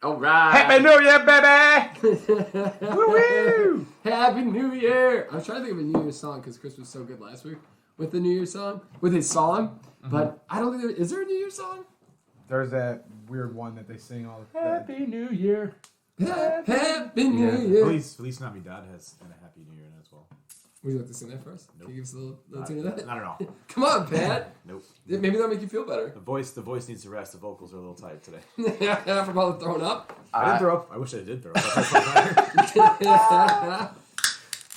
All right. Happy New Year, baby! Woo-woo! Happy New Year. I was trying to think of a New Year's song because Chris was so good last week with the New Year's song, with his song. But I don't think is there a New Year's song? There's that weird one that they sing all the time. Happy New Year. Happy New Year. Feliz Navidad has and a Happy New Year in it as well. Would you like to sing that first? Nope. Can you give us a little tune of that? Not at all. Come on, Pat. Nope. Maybe that'll make you feel better. The voice needs to rest. The vocals are a little tight today. From all the throwing up. I didn't throw up. I wish I did throw up.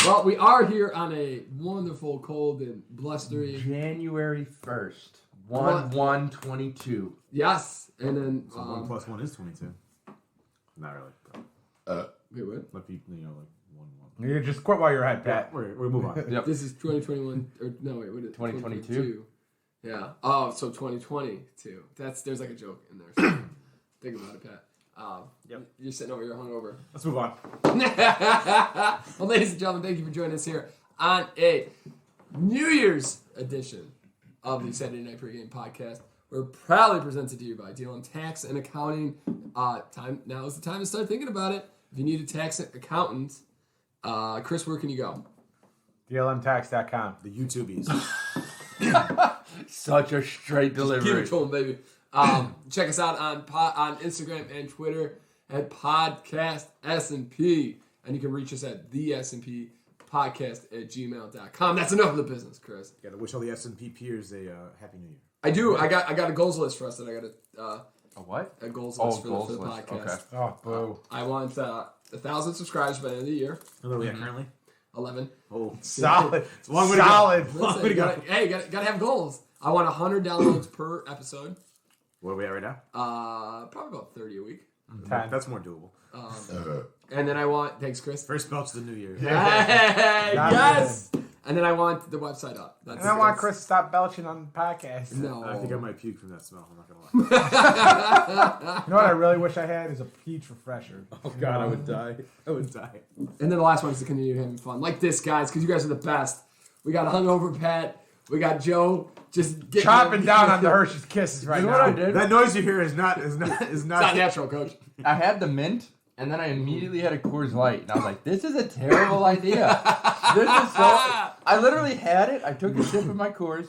Well, we are here on a wonderful, cold, and blustery January 1st. 1/1/22. Yes, and then So 1 + 1 is 22. Not really. wait, what? Let people, like 1 1. You just quit while you're ahead, Pat. We move on. Yep. This is 2021 or no wait, what is it? 2022? Yeah. Oh, so 2022. There's like a joke in there. So think about it, Pat. Yep. You're sitting over here hungover. Let's move on. Well, ladies and gentlemen, thank you for joining us here on a New Year's edition of the Saturday Night Pregame podcast. We're proudly presented to you by DLM Tax and Accounting. Now is the time to start thinking about it. If you need a tax accountant, Chris, where can you go? DLMtax.com. The YouTubies. Such a straight Give delivery. it to him, baby. Check us out on Instagram and Twitter at Podcast S&P. And you can reach us at the S&P podcast at gmail.com. That's enough of the business, Chris. Got to wish all the S&P peers a Happy New Year. I do. I got a goals list for us that I got A what? a goals list for goals the list. podcast. Okay. Oh, boo. I want 1,000 subscribers by the end of the year. How are we at currently? 11. Oh, Solid. it's a long way to go. Solid. Long way to go. Gotta have goals. I want 100 downloads per episode. Where are we at right now? Probably about 30 a week. 10. That's more doable. And then I want, thanks, Chris. First belch of the New Year. Hey, Not yes. And then I want the website up. And I want Chris to stop belching on the podcast. No. I think I might puke from that smell. I'm not going to lie. You know what I really wish I had is a peach refresher. Oh, God, I would die. I would die. And then the last one is to continue having fun. Like this, guys, because you guys are the best. We got hungover Pat. We got Joe just Chopping down on the Hershey's Kisses right You know now. what I did? That noise you hear is not It's not natural, Coach. I had the mint, and then I immediately had a Coors Light, and I was like, "This is a terrible idea. This is so." I literally had it. I took a sip of my Coors.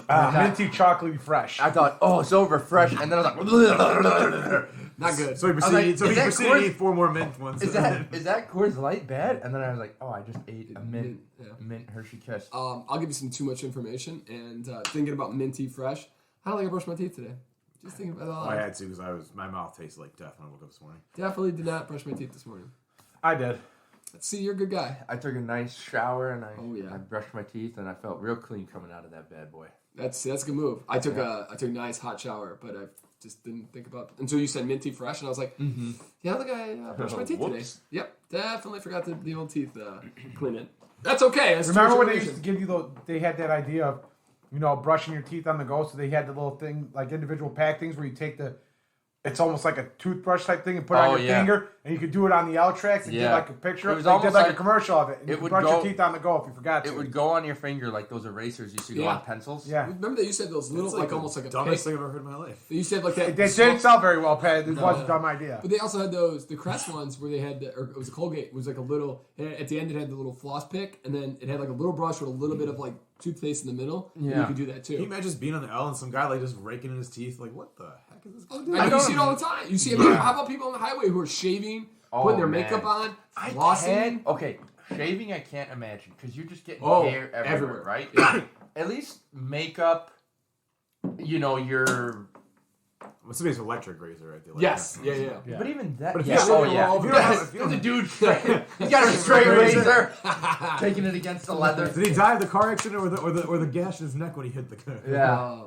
Minty chocolatey fresh. I thought, "Oh, it's so refreshing," and then I was like, Not good. I So he was proceeded, like, is that to Coors- eat 4 more mint ones. "Is that Coors Light bad?" And then I was like, "Oh, I just ate a Yeah. mint Hershey Kiss." I'll give you some too much information. And thinking about minty fresh. How do I brush my teeth today? Just thinking about Oh, I had to because my mouth tasted like death when I woke up this morning. Definitely did not brush my teeth this morning. I did. See, you're a good guy. I took a nice shower and Oh, I brushed my teeth and I felt real clean coming out of that bad boy. That's a good move. I took a nice hot shower, but I just didn't think about until you said minty fresh, and I was like, yeah, I think I brushed my teeth today. Whoops. Yep, definitely forgot the old teeth cleaning. That's okay. That's Remember too when much they used to give you they had that idea of, brushing your teeth on the go, so they had the little thing, like individual pack things where you take it's almost like a toothbrush type thing and put it on your finger, and you could do it on the L tracks and get like a picture. It was they almost did like a like- commercial of it. And you it could would brush go- your teeth on the go if you forgot to. It would go on your finger like those erasers used to go Yeah. on pencils. Yeah. Remember that you said those little, It's like the almost like a dumbest pick? thing I've ever heard in my life. You said like that. They didn't sell very well, Pat. It was a dumb idea. But they also had the Crest ones where they had, or it was a Colgate, it was like a little, at the end it had the little floss pick, and then it had like a little brush with a little bit of like toothpaste in the middle. And you Yeah. could do that Can you too. imagine just being on the L and some guy like just raking in his teeth? Like, what the heck is this? I know, you see it all the time. You see, how about people on the highway who are shaving, putting their makeup on, flossing? Okay, shaving I can't imagine because you're just getting Oh, hair everywhere, everywhere. right? At least makeup, your. Well, somebody's electric razor, right? They like Yes, that. yeah. But even that, But if yeah. you- Oh yeah. if you don't have- if you don't- The dude straight. He's got a straight razor, taking it against the leather. Did he die of the car accident or the gash in his neck when he hit the car? Yeah.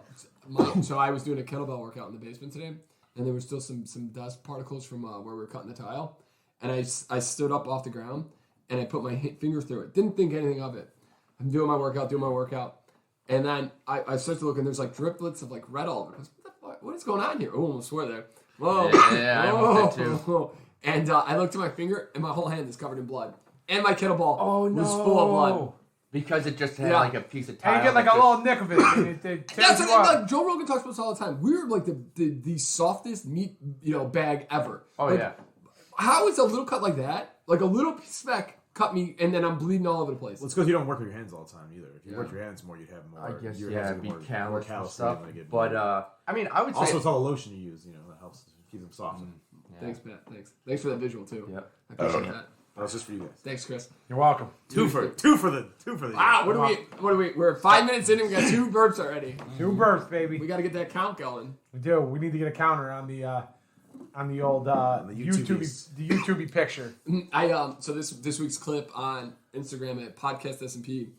So I was doing a kettlebell workout in the basement today, and there was still some dust particles from where we were cutting the tile, and I stood up off the ground, and I put my finger through it. Didn't think anything of it. I'm doing my workout, and then I start to look, and there's like driplets of like red all over. I goes, what is going on here? Oh, I almost swore there. Whoa. Yeah, I almost did too. And I looked at my finger, and my whole hand is covered in blood. And my kettlebell Oh, was full of blood. no. Because it just had Yeah. like a piece of tile. And you get like a little nick of it. And it That's tears you what, up. like Joe Rogan talks about this all the time. We're like the softest meat bag ever. Oh Like, yeah. How is a little cut like that, like a little speck, cut me, and then I'm bleeding all over the place? Well, it's because you don't work with your hands all the time either. If you Yeah. work with your hands more, you'd have more. I guess your yeah, hands it'd be would get callous and callous stuff. when they get But more. I mean, I would say Also, it's all the lotion you use. That helps keep them soft. yeah. Thanks, Pat. Thanks for that visual too. Yep. I appreciate that. That was just for you guys. Thanks, Chris. You're welcome. Two for the. Wow, what are we? We're 5 minutes in and we got 2 burps already. 2 births, baby. We got to get that count going. We do. We need to get a counter on the old YouTube picture. So this week's clip on Instagram at Podcast S&P.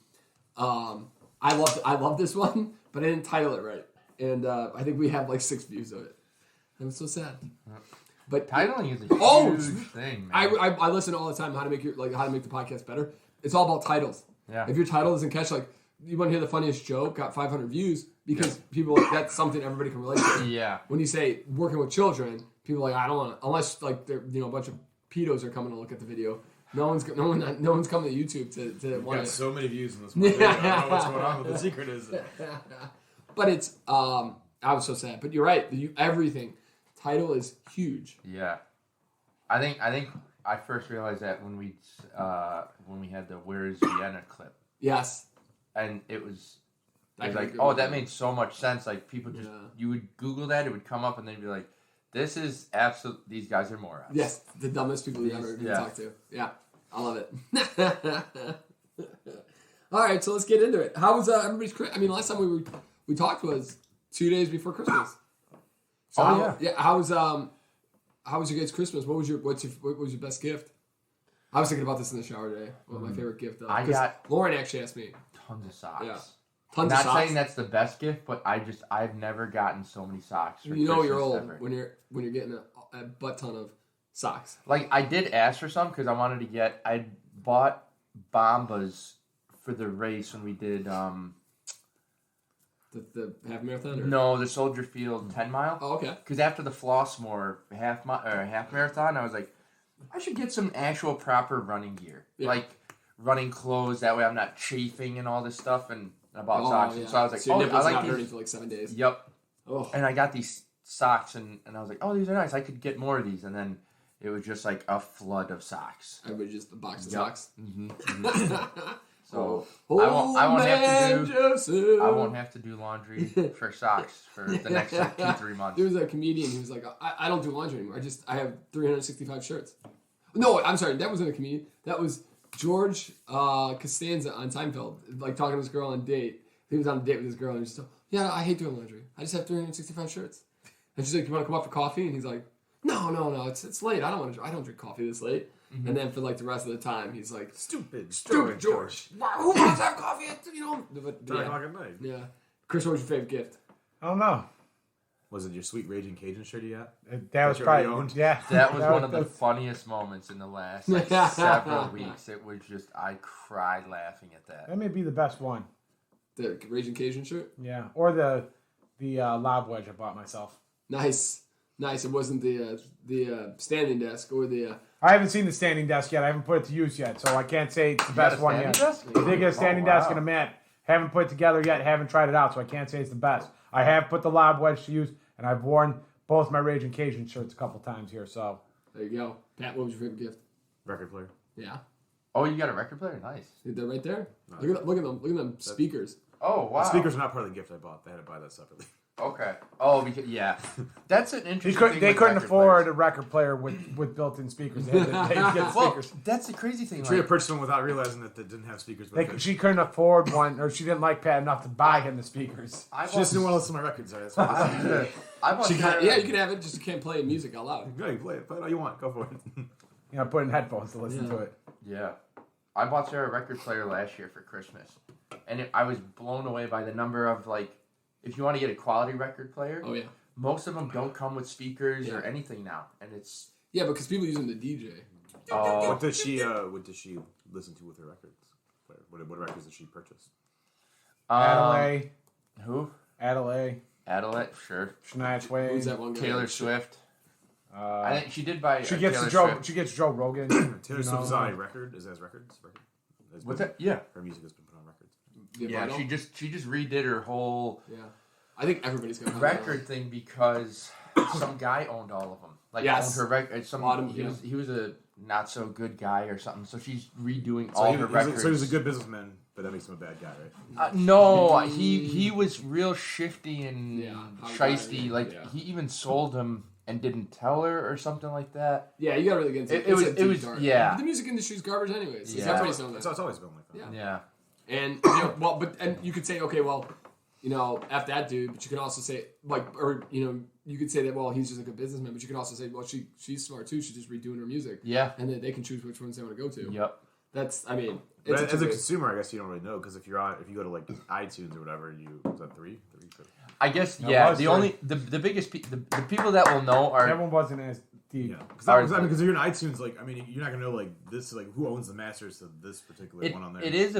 I love this one, but I didn't title it right, and I think we have like 6 views of it. I'm so sad. But Titling is a huge thing, man. I listen all the time how to make the podcast better. It's all about titles. Yeah. If your title doesn't catch, like, you want to hear the funniest joke, got 500 views because people that's something everybody can relate to. Yeah. When you say working with children, people are like, I don't want to, unless like they're a bunch of pedos are coming to look at the video. No one's coming to YouTube to want got to. so many views in this one video. I don't know what's going on, but the secret is. But it's I was so sad. But you're right. Everything title is huge. Yeah. I think I first realized that when we had the "Where's Vienna" clip, Yes. and it was I like, agree oh, with that you. made so much sense. Like people just Yeah. you would Google that, it would come up, and they'd be like, "This is absolute. These guys are morons." Yes, the dumbest people you ever Yeah. talk to. Yeah, I love it. All right, so let's get into it. How was everybody's? I mean, last time we talked was 2 days before Christmas. So How was your guys' Christmas? What was your best gift? I was thinking about this in the shower today. What my favorite gift? I got Lauren actually asked me. tons of socks. Yeah. Tons Not of socks. saying that's the best gift, but I've never gotten so many socks. For You know you're Christmas old ever. when you're getting a butt ton of socks. Like I did ask for some because I wanted to get. I bought Bombas for the race when we did. The half marathon? Or? No, the Soldier Field 10 mile. Oh, okay. Because after the Flossmoor half marathon, I was like, I should get some actual proper running gear, like running clothes. That way, I'm not chafing and all this stuff. And I bought socks, and so I was like, so your I nipples like not these. hurting for like 7 days. Yep. Oh. And I got these socks, and I was like, oh, these are nice. I could get more of these, and then it was just like a flood of socks. Everybody just a box of socks. So Oh, I won't have to do. Joseph. I won't have to do laundry for socks for the next like 2-3 months. There was a comedian who was like, I don't do laundry anymore. I have 365 shirts. No, I'm sorry. That wasn't a comedian. That was George Costanza on Seinfeld, like talking to this girl on a date. He was on a date with this girl, and he's just like, yeah, I hate doing laundry. I just have 365 shirts. And she's like, you want to come up for coffee? And he's like, no, it's late. I don't drink coffee this late. Mm-hmm. And then for like the rest of the time, he's like, stupid George. Who wants to have coffee at 10 o'clock at night. Yeah. Chris, what was your favorite gift? I don't know. Was it your sweet Raging Cajun shirt you got? That was you probably already owned? yeah. That was one of the funniest moments in the last several weeks. It was just I cried laughing at that. That may be the best one. The Raging Cajun shirt? Yeah, or the lob wedge I bought myself. Nice. It wasn't the standing desk or the. I haven't seen the standing desk yet. I haven't put it to use yet, so I can't say it's the best one yet. Desk? I did get a standing desk and a mat. Haven't put it together yet. Haven't tried it out, so I can't say it's the best. I have put the lob wedge to use, and I've worn both my Raging Cajun shirts a couple times here. So There you go. Pat, what was your favorite gift? Record player. Yeah. Oh, you got a record player? Nice. They're right there. Look at them speakers. Oh, wow. The speakers are not part of the gift I bought. They had to buy that separately. Okay. Oh, because that's an interesting thing. they with couldn't record afford players. a record player with built-in speakers. They had to get Well, speakers. that's the crazy thing. She had purchased one without realizing that they didn't have speakers. She couldn't afford one, or she didn't like Pat enough to buy him the speakers. She just didn't want to listen to my records. That's why. I bought Yeah, you can have it. Just you can't play music out loud. Go ahead, play it. Play it all you want. Go for it. Put in headphones to listen to it. Yeah. I bought Sarah a record player last year for Christmas. And I was blown away by the number of, like, if you want to get a quality record player, Oh yeah. most of them don't come with speakers or anything now. And it's... Yeah, because people use them to DJ. What does she listen to with her records? What records does she purchase? Adelaide. Who? Adelaide. Adelaide, sure. Shania Twain. Who's that one guy? Taylor Swift. I think she did buy She gets Taylor Joe. Swift. She gets Joe Rogan. Taylor Swift is on a record. Is that records? What's that? Yeah. Her music has been put on Yeah, she just redid her whole I think everybody's gonna record thing because some guy owned all of them. Like owned her record. He was a not so good guy or something. So she's redoing all her records. So he was a good businessman, but that makes him a bad guy, right? No, he was real shifty and shisty. Like he even sold him and didn't tell her or something like that. Yeah, you gotta really get into it. It was dark. Yeah. But the music industry's garbage anyways. Yeah. Everybody's known that. It's always been like that. Yeah. And and you could say, okay, well, F that dude, but you can also say you could say that, well, he's just like a businessman, but you can also say, well, she's smart too. She's just redoing her music. Yeah. And then they can choose which ones they want to go to. Yep. But as a consumer, I guess you don't really know because if you go to like iTunes or whatever, is that three? I guess the biggest the people that will know are everyone wasn't as deep. Yeah, because if you're in iTunes, you're not gonna know this who owns the masters to this particular one on there. It is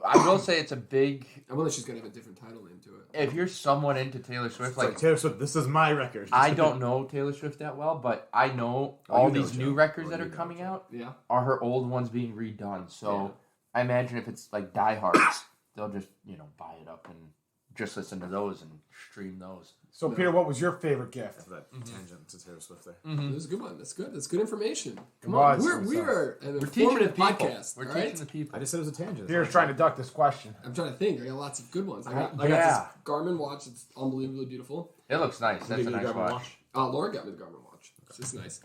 I will say it's a big. I wonder if she's gonna have a different title name to it. If you're somewhat into Taylor Swift, like Taylor Swift, this is my record. I don't know Taylor Swift that well, but I know all these new records that are coming out are her old ones being redone. So I imagine if it's like diehards, they'll just buy it up and just listen to those and stream those. So Peter, what was your favorite gift? That tangent to Taylor Swift there. This is a good one. That's good. That's good information. Come on, we are an informative podcast. We're teaching the people. I just said it was a tangent. Peter's trying to duck this question. I'm trying to think. I got lots of good ones. I got this Garmin watch. It's unbelievably beautiful. It looks nice. That's a nice watch. Laura got me the Garmin watch. It's just nice.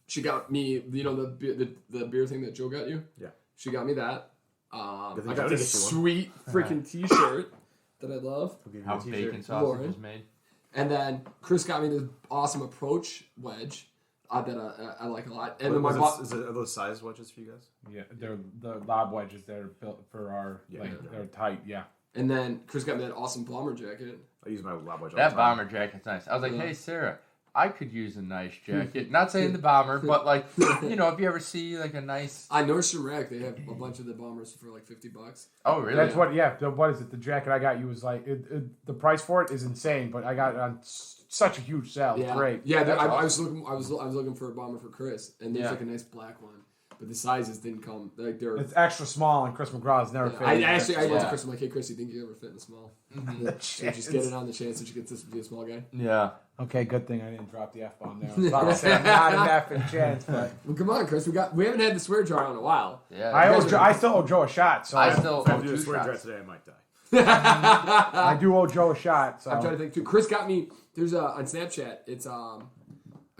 She got me, the beer thing that Joe got you. Yeah. She got me that. I got this sweet freaking T-shirt that I love. How bacon sausage is made. And then Chris got me this awesome approach wedge that I like a lot. And then are those size wedges for you guys? Yeah, they're the lob wedges that are built for our they're tight. Yeah. And then Chris got me that awesome bomber jacket. I use my lob wedge. That bomber jacket's nice. I was like, hey Sarah, I could use a nice jacket. Not saying the bomber, but if you ever see like a nice. I Nordstrom Rack, they have a bunch of the bombers for like $50. Oh really? That's what. Yeah. What is it? The jacket I got you was like the price for it is insane, but I got it on such a huge sale. Yeah. Great. Yeah. I was looking for a bomber for Chris, and there's like a nice black one, but the sizes didn't come. Like they're. It's extra small, and Chris McGraw's never fit. I went to Chris. I'm like, hey Chris, you think you ever fit in a small? So just get it on the chance that you get to be a small guy. Yeah. Okay, good thing I didn't drop the F-bomb there. I was about to say not an effing chance, but... Well, come on, Chris. We haven't had the swear jar in a while. Yeah. I still owe Joe a shot, so... I still owe If I do a 2 swear jar shots. today, I might die. I do owe Joe a shot, so... I'm trying to think, too. Chris got me... There's on Snapchat, it's... I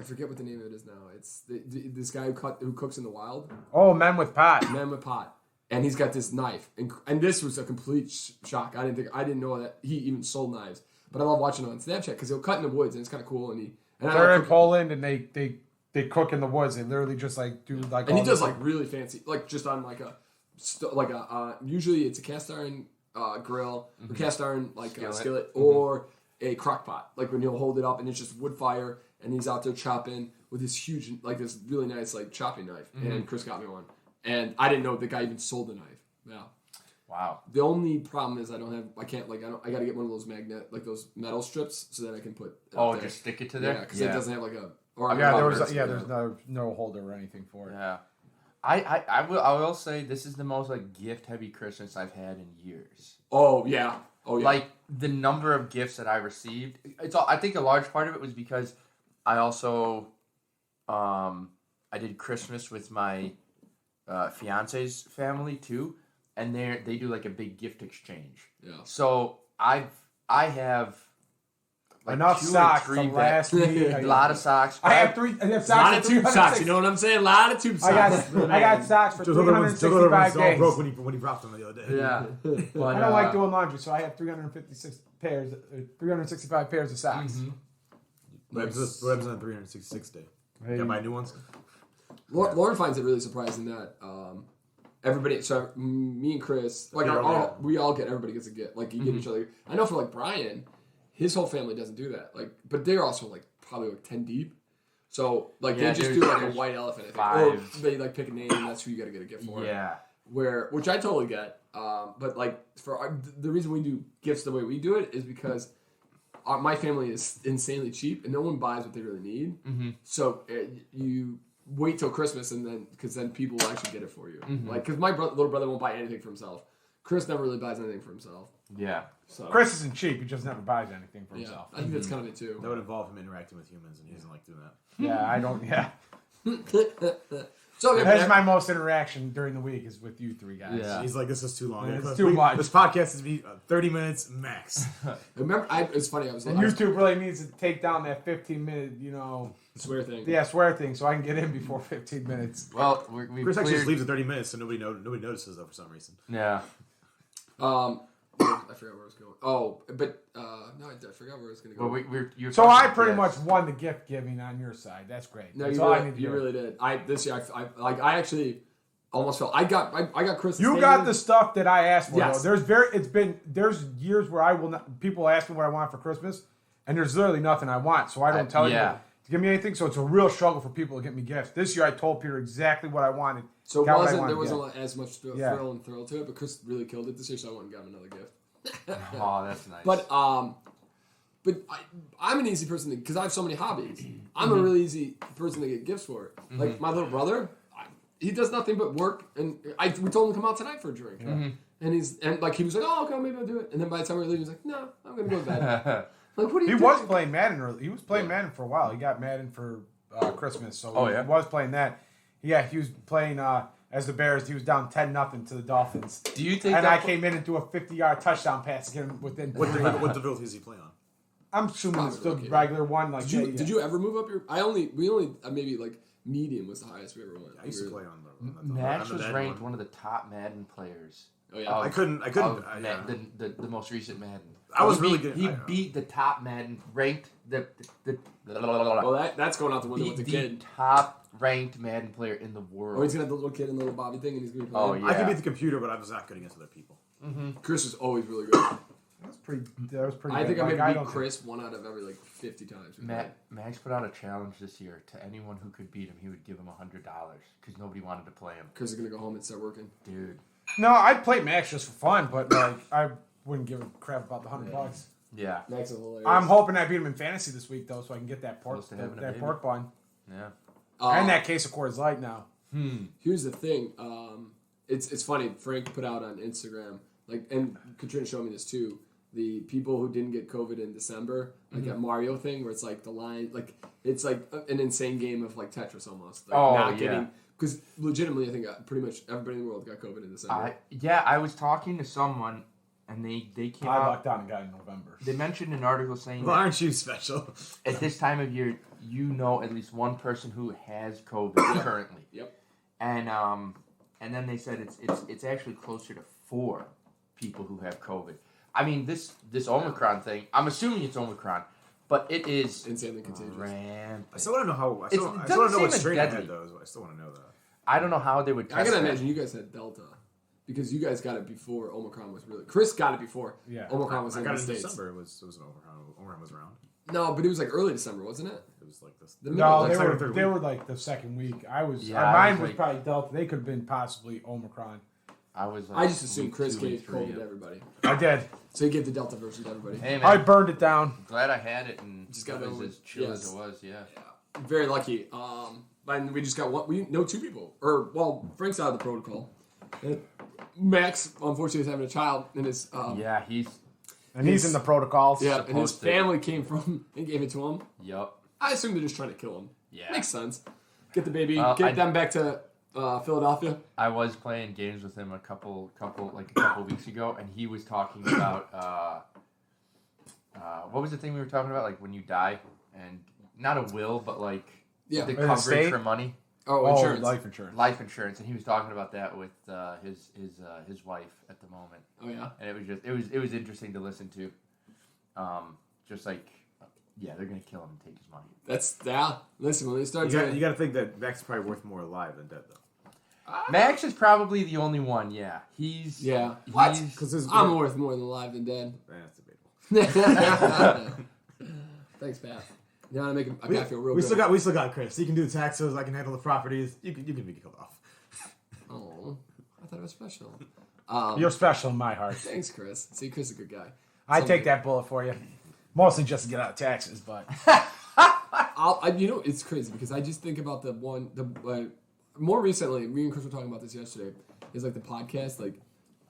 forget what the name of it is now. It's this guy who cooks in the wild. Oh, Men with Pot. Men with Pot. And he's got this knife. And this was a complete shock. I didn't know that he even sold knives. But I love watching him on Snapchat because he'll cut in the woods, and it's kind of cool, and they're in Poland, and they cook in the woods. They literally just do like. And he does really fancy, just on usually it's a cast iron grill, or cast iron skillet, or a crock pot. Like when he'll hold it up and it's just wood fire, and he's out there chopping with this huge, this really nice chopping knife. And Chris got me one, and I didn't know the guy even sold the knife. Yeah. Wow. The only problem is I gotta get one of those those metal strips so that I can put. Just stick it to there. Yeah, because it doesn't have there's no holder or anything for it. Yeah. I will say this is the most gift heavy Christmas I've had in years. Oh yeah. Like the number of gifts that I received. I think a large part of it was because I also I did Christmas with my fiance's family too. And they do a big gift exchange. Yeah. So I have enough socks from last week. A lot of socks. I have socks. A lot of tube socks. You know what I'm saying? A lot of tube socks. I got socks for 365 days. Broke when he dropped them the other day. Yeah. But, I don't like doing laundry, so I have 365 pairs of socks. Mm-hmm. What happens on 366 day? You gotta buy new ones. Lauren finds it really surprising that. Everybody, so me and Chris, everybody gets a gift. You give each other. I know for Brian, his whole family doesn't do that. But they're also probably 10 deep. So they just do a white elephant. I think. Or they pick a name and that's who you got to get a gift for. Yeah. Which I totally get. But the reason we do gifts the way we do it is because my family is insanely cheap and no one buys what they really need. Mm-hmm. So you wait till Christmas and then because then people will actually get it for you. Mm-hmm. Because my little brother won't buy anything for himself Chris never really buys anything for himself. Yeah. So Chris isn't cheap. He just never buys anything for himself. I think that's kind of it too. That would involve him interacting with humans, and he doesn't like doing that. Yeah, I don't. Yeah, So that's my most interaction during the week is with you three guys. Yeah. He's like, this is too long. It's too much. This podcast is to be 30 minutes max. Remember, it's funny. I was And YouTube really needs to take down that 15-minute, swear thing. Yeah, swear thing, so I can get in before 15 minutes. Well, we Chris actually just leaves at 30 minutes, so nobody notices though for some reason. Yeah. I forgot where I was going. Oh, but no, I forgot where I was going to go. Well, so I pretty much won the gift giving on your side. That's great. No, That's you all really, I need to you do. really did. This year, I actually almost felt I got Chris. You got the stuff that I asked for. Yes. Though. There's years where I will not. People ask me what I want for Christmas, and there's literally nothing I want, so I don't tell you to give me anything. So it's a real struggle for people to get me gifts. This year I told Peter exactly what I wanted. So there wasn't as much thrill to it, but Chris really killed it this year, so I went and got him another gift. Oh, that's nice. But I'm an easy person because I have so many hobbies. I'm a really easy person to get gifts for. Like my little brother, he does nothing but work, and we told him to come out tonight for a drink. And he was like, oh, okay, maybe I'll do it. And then by the time we were leaving, he was like, no, I'm gonna go to bed. Like, what are you doing? He was playing Madden early. He was playing Madden for a while. He got Madden for Christmas, so he was playing that. Yeah, he was playing as the Bears. He was down 10-0 to the Dolphins. Do you think? And I came in and threw a 50-yard touchdown pass to get him within. What difficulty does he play on? I'm assuming it's the regular one. Like, did you ever move up your? We only maybe like medium was the highest we ever went. I used to play on the Max on the was Madden ranked one one of the top Madden players. Oh yeah, I couldn't. The most recent Madden. I was really good. He beat the top Madden ranked Well, that's going out the window with the kid. Top ranked Madden player in the world. Oh, he's gonna have the little kid and the little Bobby thing, and he's gonna be Oh playing. yeah. I could beat the computer, but I was not good against other people. Chris was always really good. That was pretty. I think good. I maybe beat Chris 1 out of every 50 times. Max put out a challenge this year to anyone who could beat him. He would give him $100 because nobody wanted to play him. Chris is gonna go home and start working. Dude. No, I'd play Max just for fun, but I wouldn't give a crap about the $100. Yeah. Max is hilarious. I'm hoping I beat him in fantasy this week though, so I can get that pork bun. Yeah. And that case of Coors Light now. Here's the thing. It's funny. Frank put out on Instagram, and Katrina showed me this too. The people who didn't get COVID in December, that Mario thing, where it's like the line, it's like an insane game of Tetris almost. Because legitimately, I think pretty much everybody in the world got COVID in December. I was talking to someone, and they came I out. locked down and got in November. They mentioned an article saying, "Well, aren't you special?" At this time of year, you know at least one person who has COVID currently. Yep. And then they said it's actually closer to 4 people who have COVID. I mean, this Omicron thing, I'm assuming it's Omicron, but it is insanely contagious. Rampant. I still want to know how. I still want to know what strain I had though. I still want to know that. I don't know how they would test I gotta that. imagine you guys had Delta. Because you guys got it before Omicron was really... Chris got it before Omicron was in the States. I got it in December. It was an Omicron. Omicron was around. No, but it was early December, wasn't it? It was like this. No, they were like the second week. Mine was probably Delta. They could have been possibly Omicron. I just assumed Chris gave COVID to everybody. I did. So you gave the Delta version to everybody. Hey, man. I burned it down. Glad I had it and just got it was as chill as it was, yeah. Very lucky. And we just got one. We know 2 people. Frank's out of the protocol. Max, unfortunately, is having a child, and he's in the protocols. Yeah, and his family came from and gave it to him. Yep. I assume they're just trying to kill him. Yeah, makes sense. Get the baby, get them back to Philadelphia. I was playing games with him a couple weeks ago, and he was talking about what was the thing we were talking about? Like when you die, and not a will, but the coverage for money. Oh, insurance. Life insurance. Life insurance, and he was talking about that with his wife at the moment. Oh yeah. And it was interesting to listen to. They're gonna kill him and take his money. Listen, when they start, you got to think that Max is probably worth more alive than dead, though. Max is probably the only one. Yeah, he's what? Because I'm worth more than alive than dead. That's debatable. Thanks, Pat. You know how to make a guy feel real we good. still got Chris. He can do the taxes. I can handle the properties. You can be killed off. Oh, I thought it was special. You're special in my heart. Thanks, Chris. See, Chris is a good guy. I take that bullet for you. Mostly just to get out of taxes, but it's crazy because I just think about more recently. Me and Chris were talking about this yesterday. Is the podcast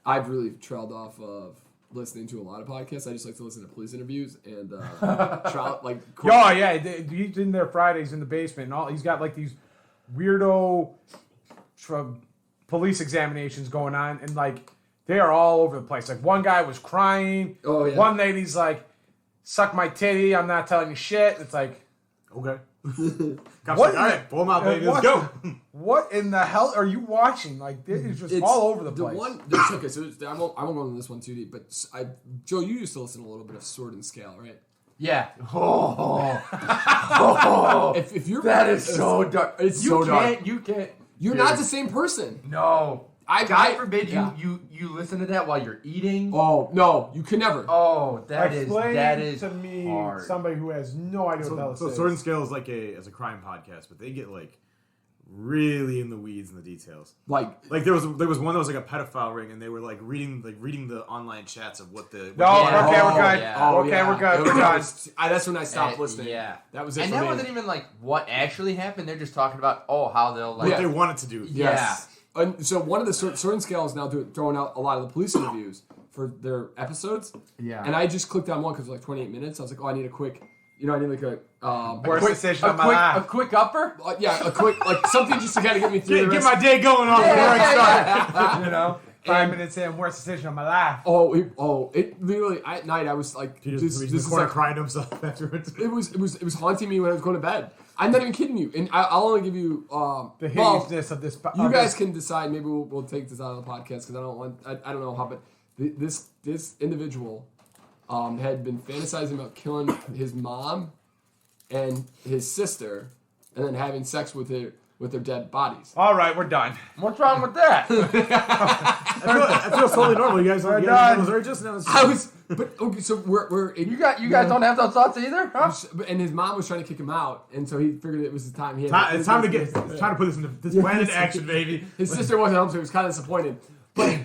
I've really trailed off of listening to a lot of podcasts. I just like to listen to police interviews and he's in there Fridays in the basement and all. He's got like these weirdo police examinations going on, and like they are all over the place. Like one guy was crying. Oh yeah. One lady's like, "Suck my titty. I'm not telling you shit." It's like, okay. Cops like, all right, pull him out, baby. Let's go. What in the hell are you watching? Like, it's just all over the place. Okay, so I won't go into this one too deep, but Joe, you used to listen to a little bit of Sword and Scale, right? Yeah. If you're that is so dark. It's so dark. You can't. You're not the same person. No. God forbid you listen to that while you're eating. Oh no, you can never. Oh, that Explain is to me hard. somebody who has no idea what the hell it is. Sword and Scale is like a crime podcast, but they get like really in the weeds and the details. Like there was one that was like a pedophile ring, and they were like reading the online chats of what the. Okay, we're good. Yeah. We're good. We're done. That's when I stopped listening. Yeah, that was it. And for that me. wasn't even like what actually happened. They're just talking about how they'll like what they wanted to do. Yes. And so one of the Sword and Scale is now throwing out a lot of the police interviews for their episodes. Yeah. And I just clicked on one because it was like 28 minutes. I was like, I need a quick, I need like a worst decision of my life. A quick upper? A quick, like something just to kind of get me through. Get my day going on before I start. 5 minutes in, worst decision of my life. It literally at night I was like, this is like crying to himself afterwards. It was haunting me when I was going to bed. I'm not even kidding you, and I'll only give you the hideousness of this. You guys can decide. Maybe we'll take this out of the podcast because I don't know how, but this individual had been fantasizing about killing his mom and his sister, and then having sex with their dead bodies. All right, we're done. What's wrong with that? I feel totally normal. You guys are done. So we're you guys don't have those thoughts either, huh? And his mom was trying to kick him out, and so he figured it was the time. It's time to put this into this plan into action, baby. His sister wasn't home, so he was kind of disappointed. But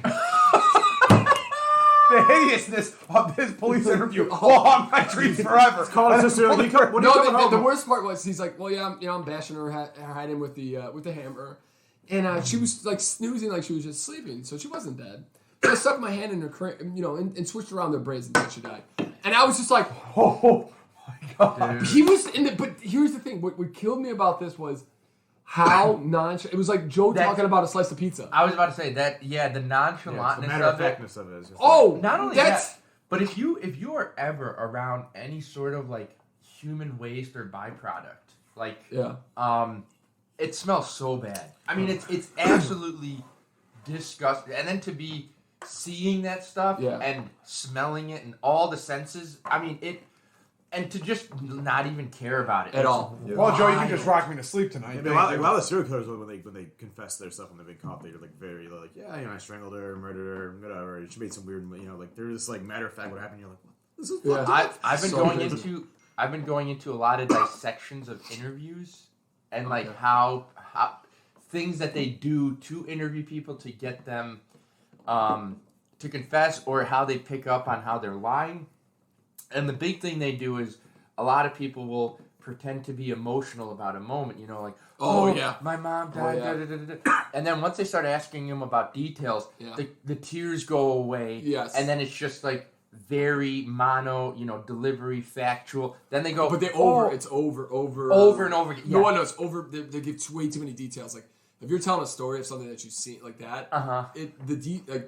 the hideousness of this police interview on my dreams forever. Call his sister. The worst part was he's like, well, yeah, I'm bashing her head in with the hammer, and she was like snoozing like she was just sleeping, so she wasn't dead. So I stuck my hand in her, and switched around their braids until she died. And I was just like, oh my god. He was in it, but here's the thing: what killed me about this was how nonchalant. It was like Joe talking about a slice of pizza. I was about to say that. Yeah, the nonchalantness the matter of factness of it. Not only that, but if you are ever around any sort of like human waste or byproduct, like it smells so bad. I mean, it's absolutely disgusting. And then to be seeing that stuff and smelling it and all the senses, I mean it. And to just not even care about it at all. Yeah. Well, Joe, you can just rock me to sleep tonight. A lot of the serial killers, when they confess their stuff when they've been caught, they're like, I strangled her, murdered her, whatever. She made some weird, like they're just like matter of fact what happened. You're like, what? This is fucked up. I've been going into a lot of dissections of interviews and like how things that they do to interview people to get them to confess, or how they pick up on how they're lying. And the big thing they do is a lot of people will pretend to be emotional about a moment, like, my mom died, and then once they start asking them about details, the tears go away, and then it's just like very mono, delivery, factual. Then they go, but it's over and over again. No one knows over. They give way too many details. Like if you're telling a story of something that you've seen like that,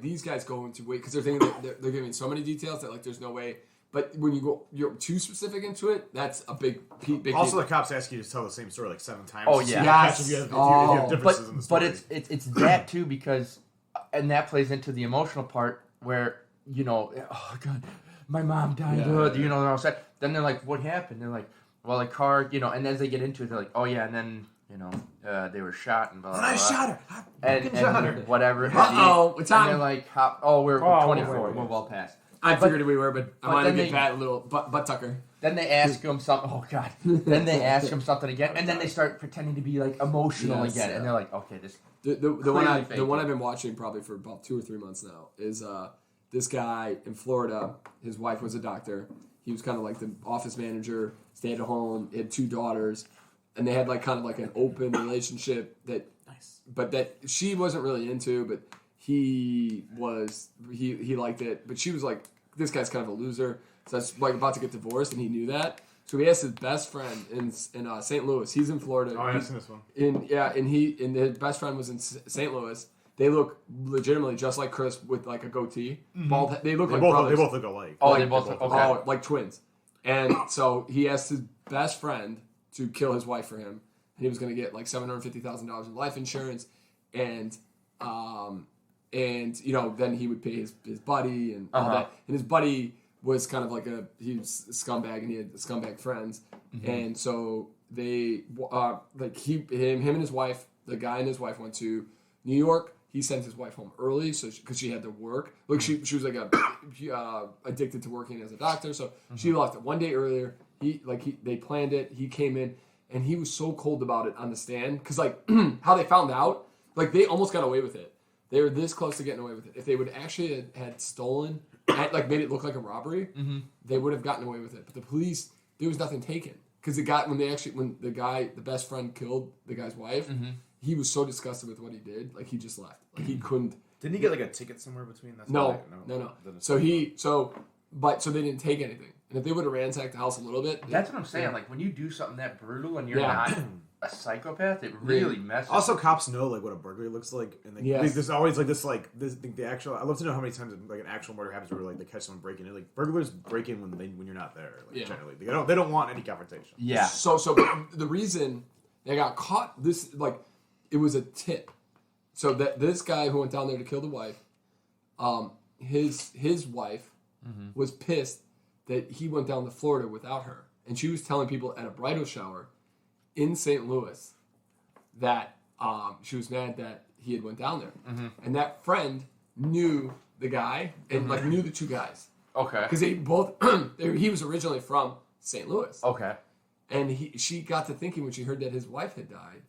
these guys go into way because they're thinking they're giving so many details that like there's no way. But when you're too specific into it, that's a big. Also, the cops ask you to tell the same story like 7 times. Oh yeah, if you have differences in the story. But it's that too because, and that plays into the emotional part where oh god, my mom died. They're all sad. Then they're like, what happened? They're like, well, a car, and as they get into it, they're like, oh yeah, and then they were shot and blah blah blah. And I shot her. And shot her. Whatever. What time? And they're like, we're 24. We're well past. I figured we were, but I wanted to get that little butt tucker. Then they ask him something. Oh God! Then they ask him something again, and then they start pretending to be like emotional again, and they're like, "Okay, this." The one I've been watching probably for about 2 or 3 months now is this guy in Florida. His wife was a doctor. He was kind of like the office manager, stayed at home. He had 2 daughters, and they had like kind of like an open relationship that, but that she wasn't really into, but. he liked it, but she was like, this guy's kind of a loser, so that's like about to get divorced, and he knew that. So he asked his best friend in St. Louis. He's in Florida. Oh, I've seen this one. And his best friend was in St. Louis. They look legitimately just like Chris with like a goatee. Bald. They look like brothers. They both look alike. Oh, like, they both look okay. Oh, like twins. And so he asked his best friend to kill his wife for him, and he was going to get like $750,000 in life insurance, and then he would pay his buddy and all that. And his buddy was kind of like he was a scumbag, and he had scumbag friends, and so they him and his wife, the guy and his wife went to New York. He sent his wife home early, so because she had to work. Like she was like addicted to working as a doctor, so she left one day earlier. They planned it. He came in, and he was so cold about it on the stand because like how they found out, like they almost got away with it. They were this close to getting away with it. If they would actually had stolen, like made it look like a robbery, they would have gotten away with it. But the police, there was nothing taken because when the best friend killed the guy's wife. He was so disgusted with what he did, like he just left. Like he couldn't. Didn't he get like a ticket somewhere between? No. So they didn't take anything. And if they would have ransacked the house a little bit, that's what I'm saying. Like when you do something that brutal and you're not a psychopath, it really messes. Also, cops know like what a burglary looks like, and there's always like this the actual. I'd love to know how many times like an actual murder happens where like they catch someone breaking in. Like burglars break in when you're not there. Like, generally, they don't want any confrontation. Yeah. So the reason they got caught, it was a tip. So that this guy who went down there to kill the wife, his wife was pissed that he went down to Florida without her, and she was telling people at a bridal shower in St. Louis that she was mad that he had went down there, and that friend knew the guy and knew the two guys. Okay. Because they both he was originally from St. Louis. Okay. And she got to thinking when she heard that his wife had died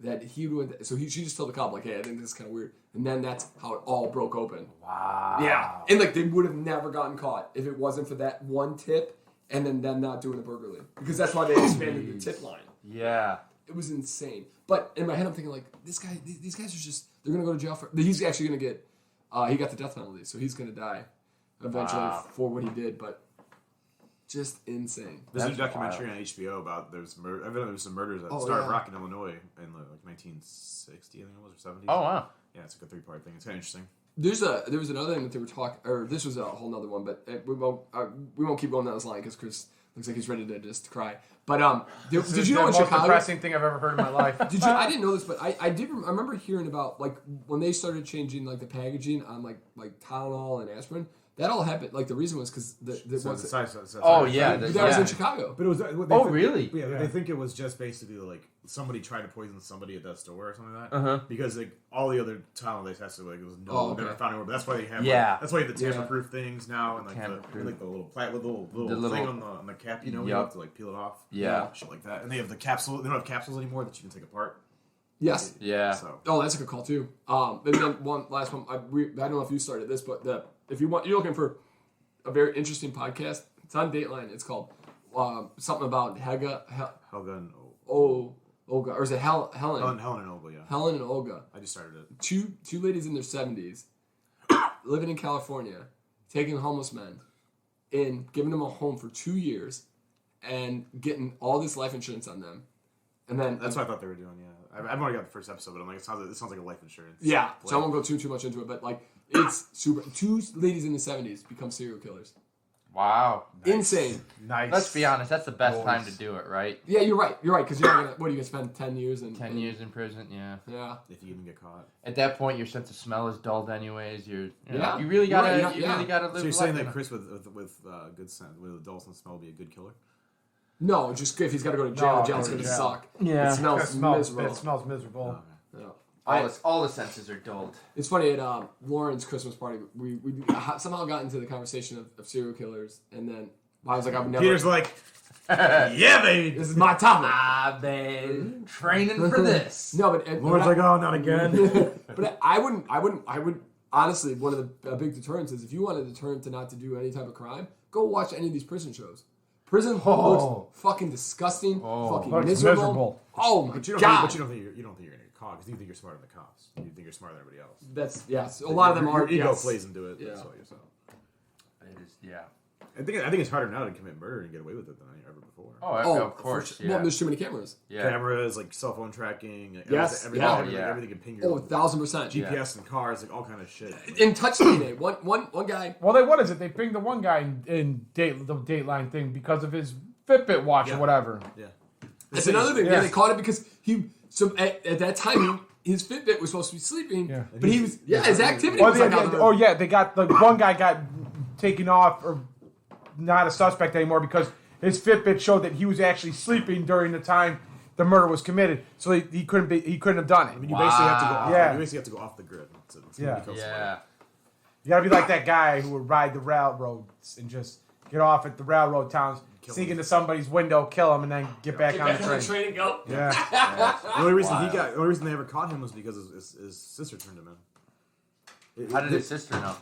that he would. So she just told the cop like, "Hey, I think this is kind of weird." And then that's how it all broke open. Wow. Yeah. And they would have never gotten caught if it wasn't for that one tip and then them not doing the burglary, because that's why they expanded the tip line. Yeah. It was insane. But in my head, I'm thinking like, these guys are just they're gonna go to jail for. He's actually gonna get. He got the death penalty, so he's gonna die eventually for what he did. But just insane. There's a documentary on HBO about there's some murders that started rocking Illinois in like 1960, I think it was, or 70. Oh wow. Yeah, it's like a 3-part thing. It's kind of interesting. There was another thing that they were talking, or this was a whole nother one, but we won't keep going down this line because Chris looks like he's ready to just cry. But did you know in Chicago? The most depressing thing I've ever heard in my life. I didn't know this, but I remember hearing about like when they started changing like the packaging on like Tylenol and aspirin. That all happened. Like the reason was because that was in Chicago. But it was. Really? Yeah, they think it was just basically like somebody tried to poison somebody at that store or something like that. Because like all the other Tylenol they tested, like it was never found anywhere. But that's why they have. That's why you have the tamper-proof things now, and like the little thing on the cap. You have to like peel it off. Yeah, shit like that. And they have the capsule. They don't have capsules anymore that you can take apart. Yes. Yeah. So. Oh, that's a good call too. And then one last one. I don't know if you started this, but if you're looking for a very interesting podcast, it's on Dateline. It's called something about Helga and Olga, or is it Helen and Olga? Yeah. Helen and Olga. I just started it. Two ladies in their 70s, living in California, taking homeless men and giving them a home for 2 years, and getting all this life insurance on them. And then that's what I thought they were doing. Yeah, I've already got the first episode, but I'm like, it sounds like a life insurance. Yeah, so I won't go too much into it, but like it's super. 2 ladies in the 70s become serial killers. Wow, nice. Insane. Nice. Let's be honest, that's the best time to do it, right? Yeah, you're right. Because you're not gonna. What are you gonna spend 10 years in? 10 years in prison, yeah. Yeah. If you even get caught. At that point, your sense of smell is dulled, anyways. You really really gotta live. So you're saying that Chris with good sense, with adults and smell, would be a good killer? No, just if he's got to go to jail, jail's going to suck. Yeah. It smells miserable. It smells miserable. Yeah. All the senses are dulled. It's funny, at Lauren's Christmas party, we somehow got into the conversation of serial killers, and then I was like, I've never... Peter's like, yeah, baby! This is my topic. I've been training for this. No, but... Lauren's like, oh, not again. But I would... Honestly, one of the big deterrents is if you want a deterrent to not to do any type of crime, go watch any of these prison shows. Prison looks fucking disgusting, fucking miserable. Oh my god! But you don't think you're gonna get caught because you think you're smarter than the cops. You think you're smarter than everybody else. That's yes. A lot of them are. Your ego yes. plays into it. Yeah. That's all yourself. It is. Yeah. I think it's harder now to commit murder and get away with it than ever before. Of course. Well, there's too many cameras. Yeah. Cameras, like cell phone tracking. Yes. Everything can ping your. 1,000%. GPS in cars, like all kind of shit. In touch DNA, one guy. Well, what is it? They pinged the one guy in the Dateline thing because of his Fitbit watch or whatever. Yeah. That's another thing. Yeah, they caught it because at that time his Fitbit was supposed to be sleeping, but his activity was they got the one guy got taken off or not a suspect anymore because his Fitbit showed that he was actually sleeping during the time the murder was committed, so he couldn't have done it. I mean, you basically have to go. You basically have to go off the grid. You gotta be like that guy who would ride the railroads and just get off at the railroad towns, sneak into somebody's window, kill him, and then get back on the train and go. Yeah. The only reason they ever caught him was because his sister turned him in. How did his sister know?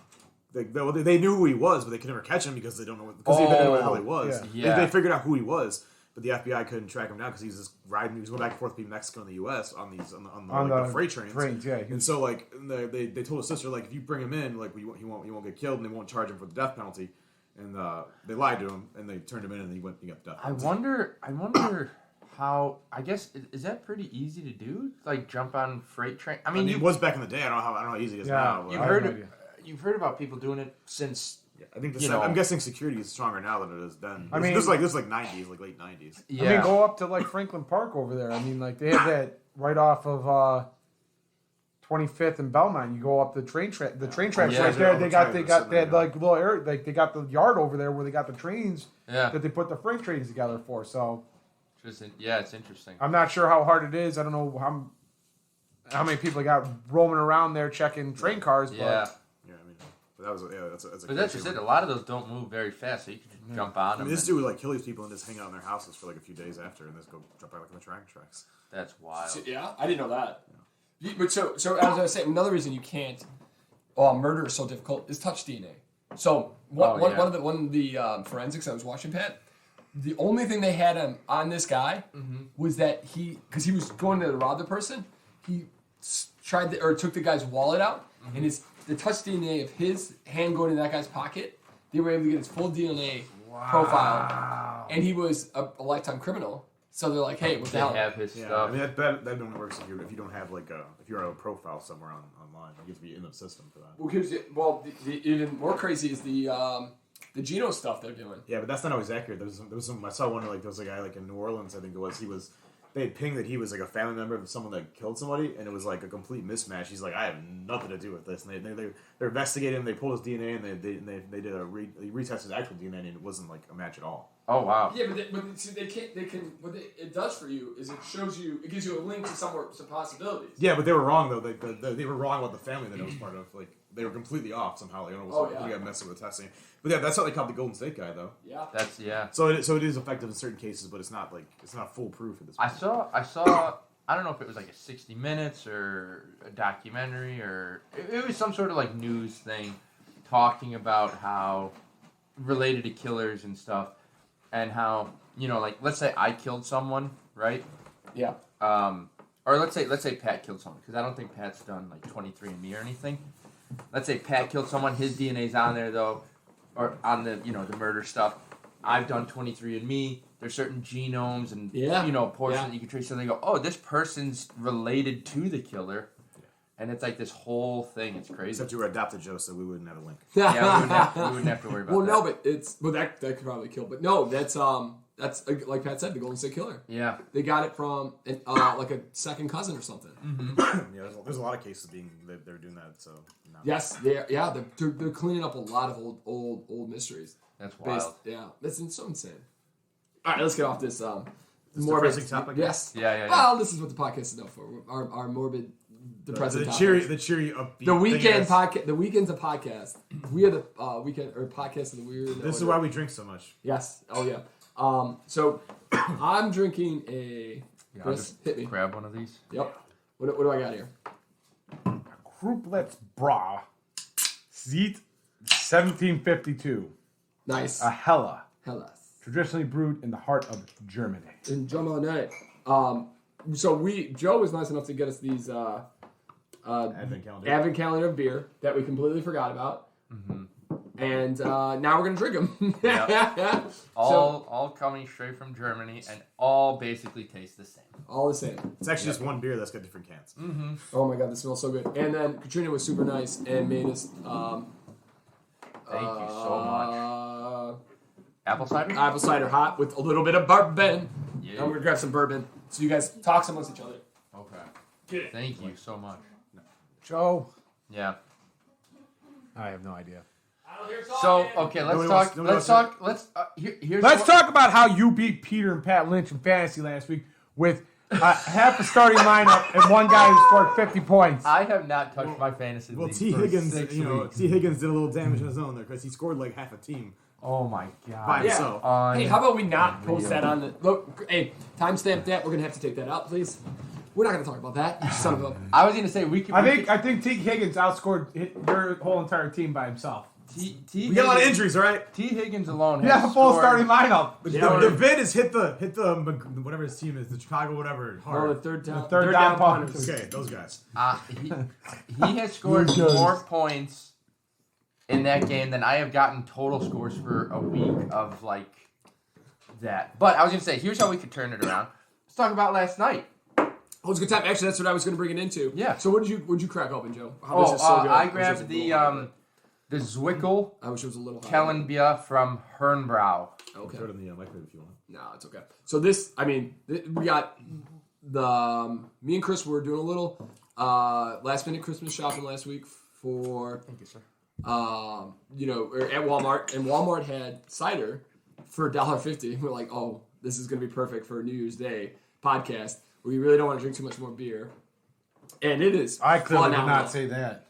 They knew who he was, but they could never catch him because they don't know they didn't know how he was. Yeah. They figured out who he was, but the FBI couldn't track him down because he's just riding. He was going back and forth between Mexico and the U.S. on the freight trains. And so they told his sister if you bring him in, he won't get killed and they won't charge him for the death penalty. And they lied to him and they turned him in and he got the death penalty. I wonder how. I guess is that pretty easy to do? Like jump on freight train. I mean, it was back in the day. I don't know how easy it is now. You've heard about people doing it since. Yeah, I think I'm guessing security is stronger now than it is then. I mean, this is like 90s, late 90s. Yeah. I mean, go up to Franklin Park over there. I mean, they have that right off of 25th and Belmont. You go up the train tracks right there. They got that little area. They got the yard over there where they got the trains that they put the freight trains together for. So, it's interesting. I'm not sure how hard it is. I don't know how many people got roaming around there checking train cars. But That's just it. A lot of those don't move very fast, so you can just jump on them. This dude would kill these people and just hang out in their houses for a few days after, and just go jump out on the train tracks. That's wild. Yeah, I didn't know that. Yeah. But so as I was saying, another reason you can't murder is so difficult is touch DNA. So one of the forensics I was watching, Pat, the only thing they had on this guy was that because he was going to rob the person, he took the guy's wallet out and the touch DNA of his hand going in that guy's pocket, they were able to get his full DNA profile, and he was a lifetime criminal. So they're like, "Hey, what the hell?" They have his stuff. I mean, that only works if you don't have if you're on a profile somewhere online. You have to be in the system for that. The even more crazy is the Geno stuff they're doing. Yeah, but that's not always accurate. There was some. I saw one there was a guy in New Orleans. I think it was. They had pinged that he was a family member of someone that killed somebody, and it was a complete mismatch. He's like, I have nothing to do with this. And they're investigating him. They pulled his DNA, and they did they retested his actual DNA, and it wasn't a match at all. Oh wow! Yeah, but they can. What it does for you is it gives you a link to some possibilities. Yeah, but they were wrong though. They were wrong about the family that it was part of. They were completely off somehow. It was we got messing with testing. But yeah, that's how they caught the Golden State guy though. Yeah. So it is effective in certain cases, but it's not foolproof at this point. I saw. I don't know if it was a 60 Minutes or a documentary or it was some sort of news thing talking about how related to killers and stuff and how let's say I killed someone, right? Yeah. Or let's say Pat killed someone because I don't think Pat's done 23andMe or anything. Let's say Pat killed someone, his DNA's on there though, or on the the murder stuff. I've done 23andMe. There's certain genomes and portions that you can trace. So they go, oh, this person's related to the killer, and it's this whole thing. It's crazy. Except you were adopted, Joe, so we wouldn't have a link. Yeah, we wouldn't have to worry about that. Well, no, but that could probably kill. But no, that's like Pat said, the Golden State Killer. Yeah, they got it from a second cousin or something. Mm-hmm. Yeah, there's a lot of cases they're doing that. So no. Yes, they're cleaning up a lot of old mysteries. That's wild. That's so insane. All right, let's get off this morbid topic. Yes. Yeah. Well, this is what the podcast is known for. Our morbid, depressing topics. The cheery, upbeat. The weekend podcast. The weekend's a podcast. We are the weekend or podcast of the weird. This is why we drink so much. Yes. Oh yeah. So I'm drinking a. Chris, hit me. Grab one of these. Yep. What do I got here? Kruplitz Bra. Seat 1752. Nice. A Hella. Hellas. Traditionally brewed in the heart of Germany. In Germany. Joe was nice enough to get us these Advent calendar of beer that we completely forgot about. Mm-hmm. And now we're going to drink them. Yep. all coming straight from Germany and all basically taste the same. All the same. It's actually just one beer that's got different cans. Mm-hmm. Oh my God, this smells so good. And then Katrina was super nice and made us... Thank you so much. Apple cider? Apple cider hot with a little bit of bourbon. Yeah. And we're going to grab some bourbon. So you guys talk amongst each other. Okay. Thank you so much. Joe. Yeah. I have no idea. So okay, let's talk. Let's talk about how you beat Peter and Pat Lynch in fantasy last week with half the starting lineup and one guy who scored 50 points. I have not touched my fantasy. Well, league T. for Higgins, 6 weeks. T. Higgins did a little damage on his own there because he scored like half a team. Oh my God! By himself. Hey, how about we not post that on the look? Hey, timestamp that. We're gonna have to take that out, please. We're not gonna talk about that. You son of a. I was gonna say we could. I think Tig Higgins outscored your whole entire team by himself. We got a lot of injuries, all right? T. Higgins alone. Yeah, has full scored, starting lineup. The vid is hit the whatever his team is, the Chicago whatever hard. Oh, the third down punters. Okay, those guys. He has scored more points in that game than I have gotten total scores for a week of like that. But I was gonna say, here's how we could turn it around. Let's talk about last night. Oh, it was a good time. Actually, that's what I was going to bring it into. Yeah. So what did you crack open, Joe? This is so good. I grabbed the Zwickel I wish it was a little higher. Kellenbier from Hernbrau. Okay. Throw it in the microwave if you want. No, it's okay. So this, we got me and Chris were doing a little last minute Christmas shopping last week for. Thank you, sir. At Walmart, and Walmart had cider for $1.50. We're like, oh, this is going to be perfect for a New Year's Day podcast. We really don't want to drink too much more beer. And it is. I clearly did not say that.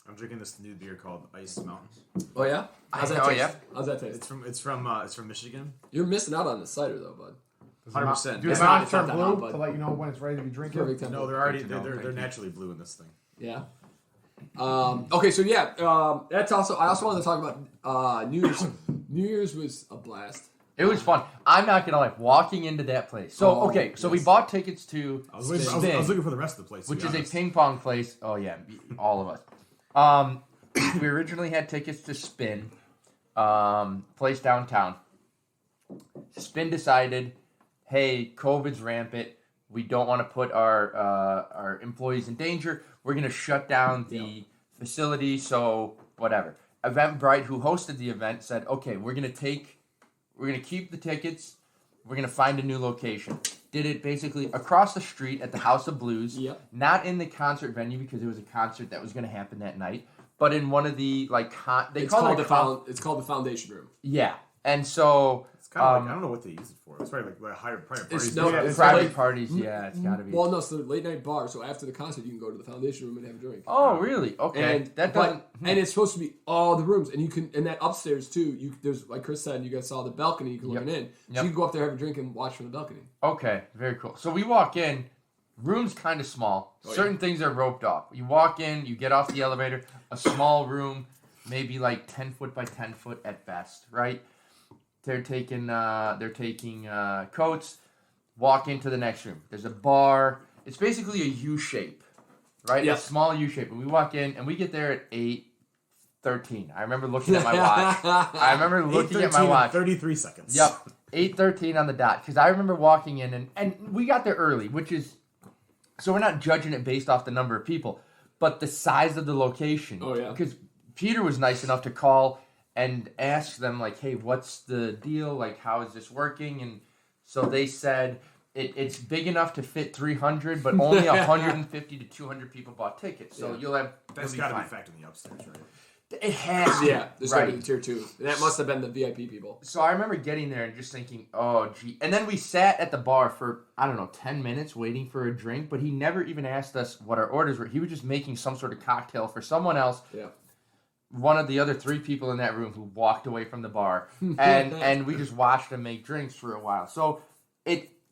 I'm drinking this new beer called Ice Mountain. Oh yeah? How's that taste? Yeah. How's that taste? It's from Michigan. You're missing out on the cider though, bud. 100%. Do the mountains turn blue to let you know when it's ready to be drinking? No, they're naturally blue in this thing. Yeah. Okay, so that's also. I also wanted to talk about New Year's. New Year's was a blast. It was fun. I'm not gonna like walking into that place. So we bought tickets to I was looking for the rest of the place, which is a ping pong place. Oh yeah, all of us. We originally had tickets to Spin, place downtown. Spin decided, hey, COVID's rampant. We don't want to put our employees in danger. We're gonna shut down the facility. So whatever. Eventbrite, who hosted the event, said, okay, we're gonna keep the tickets. We're going to find a new location. Did it basically across the street at the House of Blues. Yep. Not in the concert venue because it was a concert that was going to happen that night, but in one of the it's called the Foundation Room. Yeah. And so it's kind of I don't know what they use it for. It's probably like private parties. It's private parties. Yeah, it's got to be. Well, no, it's the late night bar. So after the concert, you can go to the Foundation Room and have a drink. Oh, really? Okay. And it's supposed to be all the rooms, and you can, and that upstairs too. There's like Chris said, you guys saw the balcony. You can look in, so you can go up there, have a drink, and watch from the balcony. Okay, very cool. So we walk in. Room's kind of small. Certain things are roped off. You walk in, you get off the elevator. A small room, maybe like 10 foot by 10 foot at best, right? They're taking coats. Walk into the next room. There's a bar. It's basically a U shape, right? Yep. A small U shape. And we walk in, and we get there at 8:13. I remember looking at my watch. 33 seconds. Yep, 8:13 on the dot. Because I remember walking in, and we got there early, which is so we're not judging it based off the number of people, but the size of the location. Oh yeah. Because Peter was nice enough to call and ask them, like, hey, what's the deal? Like, how is this working? And so they said it's big enough to fit 300, but only 150 to 200 people bought tickets. So you'll have... That's got to be factored in the upstairs, right? It has to. Yeah, there's got to be the tier 2. That must have been the VIP people. So I remember getting there and just thinking, oh, gee. And then we sat at the bar for, 10 minutes waiting for a drink, but he never even asked us what our orders were. He was just making some sort of cocktail for someone else. Yeah. One of the other 3 people in that room who walked away from the bar, and we just watched him make drinks for a while. So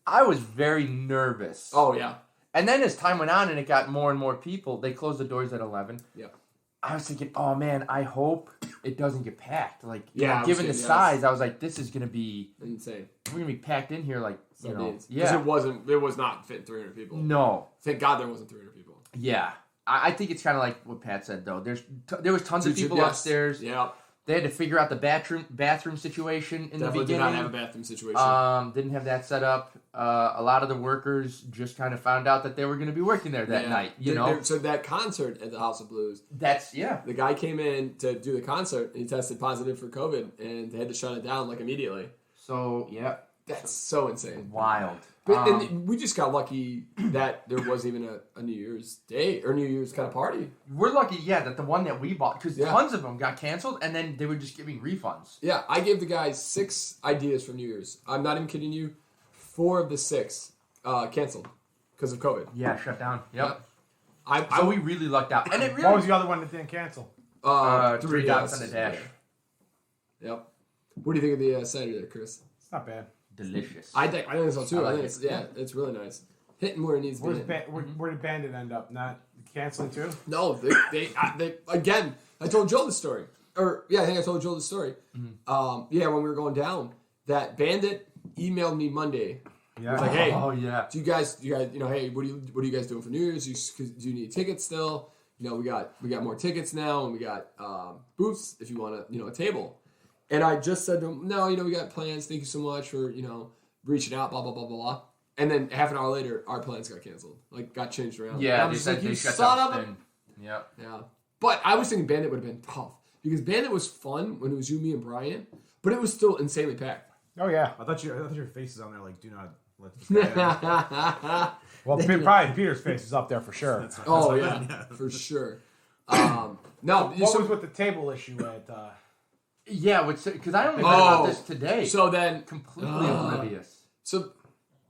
I was very nervous. Oh yeah. And then as time went on and it got more and more people, they closed the doors at 11. Yeah. I was thinking, oh man, I hope it doesn't get packed. Like, given the size, I was like, this is gonna be insane. we're gonna be packed in here like because yeah. it was not fitting 300 people. No, thank God there wasn't 300 people. Yeah, I think it's kind of like what Pat said though. There was tons of people upstairs. Yeah. They had to figure out the bathroom situation in the beginning. Did not have a bathroom situation. Didn't have that set up. A lot of the workers just kind of found out that they were going to be working there that night. So that concert at the House of Blues. The guy came in to do the concert and he tested positive for COVID and they had to shut it down like immediately. So yeah, that's so insane. Wild. But and we just got lucky that there wasn't even a New Year's Day or New Year's kind of party. We're lucky, that the one that we bought, because tons of them got canceled, and then they were just giving refunds. Yeah, I gave the guys 6 ideas for New Year's. I'm not even kidding you. 4 of the 6 canceled because of COVID. Yeah, shut down. Yep. So we really lucked out. And it really, what was the other one that didn't cancel? 3 dots on the dash. Yeah. Yep. What do you think of the cider there, Chris? It's not bad. Delicious. I think so too. I think it's really nice. Hitting where it needs to be. Where did Bandit end up? Not canceling too? No, they again. I told Joe the story, I think I told Joe the story. Mm-hmm. When we were going down, that Bandit emailed me Monday. Yeah. Was like, hey, do you guys, hey, what are you guys doing for New Year's? Do you need tickets still? We got more tickets now, and we got booths if you want a table. And I just said to him, no, we got plans. Thank you so much for, reaching out, blah, blah, blah, blah, blah. And then half an hour later, our plans got canceled. Got changed around. Yeah, they said you son of a... Yep. Yeah. But I was thinking Bandit would have been tough. Because Bandit was fun when it was you, me, and Brian. But it was still insanely packed. Oh, yeah. I thought your face is on there like, do not let this guy Well, probably Peter's face is up there for sure. That's for sure. No. What was with the table issue at... Yeah, because I only heard about this today. So then, completely oblivious. So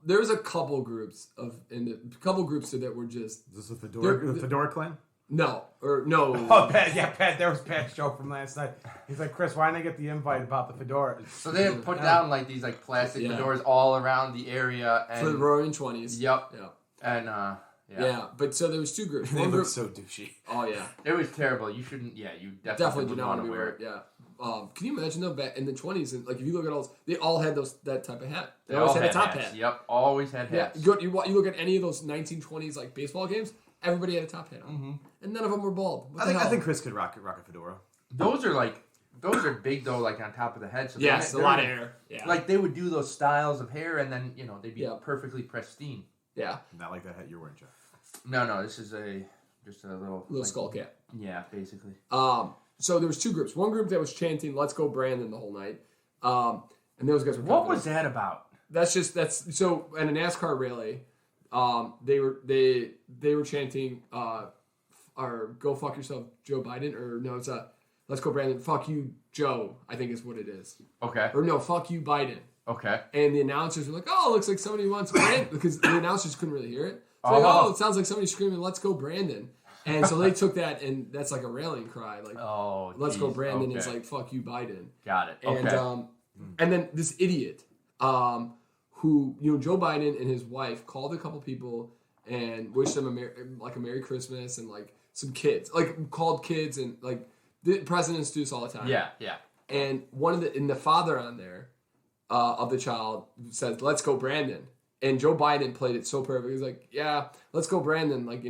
there's a couple groups that were just. Is this the Fedora clan? No. Oh, Pat. There was Pat's joke from last night. He's like, Chris, why didn't I get the invite about the fedora? So they have put down like these like plastic fedoras all around the area and for the Roaring 20s. Yep. And Yeah, but so there was 2 groups. They look so douchey. Oh yeah, it was terrible. You shouldn't. Yeah, you definitely do not want to wear it. Yeah. Can you imagine though? Back in the 20s, and if you look at all, they all had that type of hat. They always had a top hat. Yep, always had hats. Yeah, you look at any of those 1920s like baseball games. Everybody had a top hat on, and none of them were bald. I think Chris could rock a fedora. Those are big though, like on top of the head. So yes, a lot of hair. Yeah, like they would do those styles of hair, and then they'd be perfectly pristine. Yeah, not like that hat you're wearing, Jeff. No, this is just a little skull cap. Yeah, basically. So there was 2 groups. One group that was chanting "Let's go Brandon" the whole night, and those guys were. What was that about? That's so at a NASCAR rally, they were chanting, or "Go fuck yourself, Joe Biden," or no, it's "Let's go Brandon." Fuck you, Joe. I think is what it is. Okay. Or no, fuck you, Biden. Okay. And the announcers were like, "Oh, it looks like somebody wants Brandon," because the announcers couldn't really hear it. So it sounds like somebody screaming, "Let's go Brandon." And so they took that, and that's like a rallying cry. Like, let's go Brandon. It's like, fuck you, Biden. Got it. And, and then this idiot, who, Joe Biden and his wife called a couple people and wished them a Merry Christmas and like some kids. Like, called kids and like, the presidents do this all the time. Yeah. And the father on there of the child says, "Let's go Brandon." And Joe Biden played it so perfect. He was like, "Yeah, let's go Brandon." Like,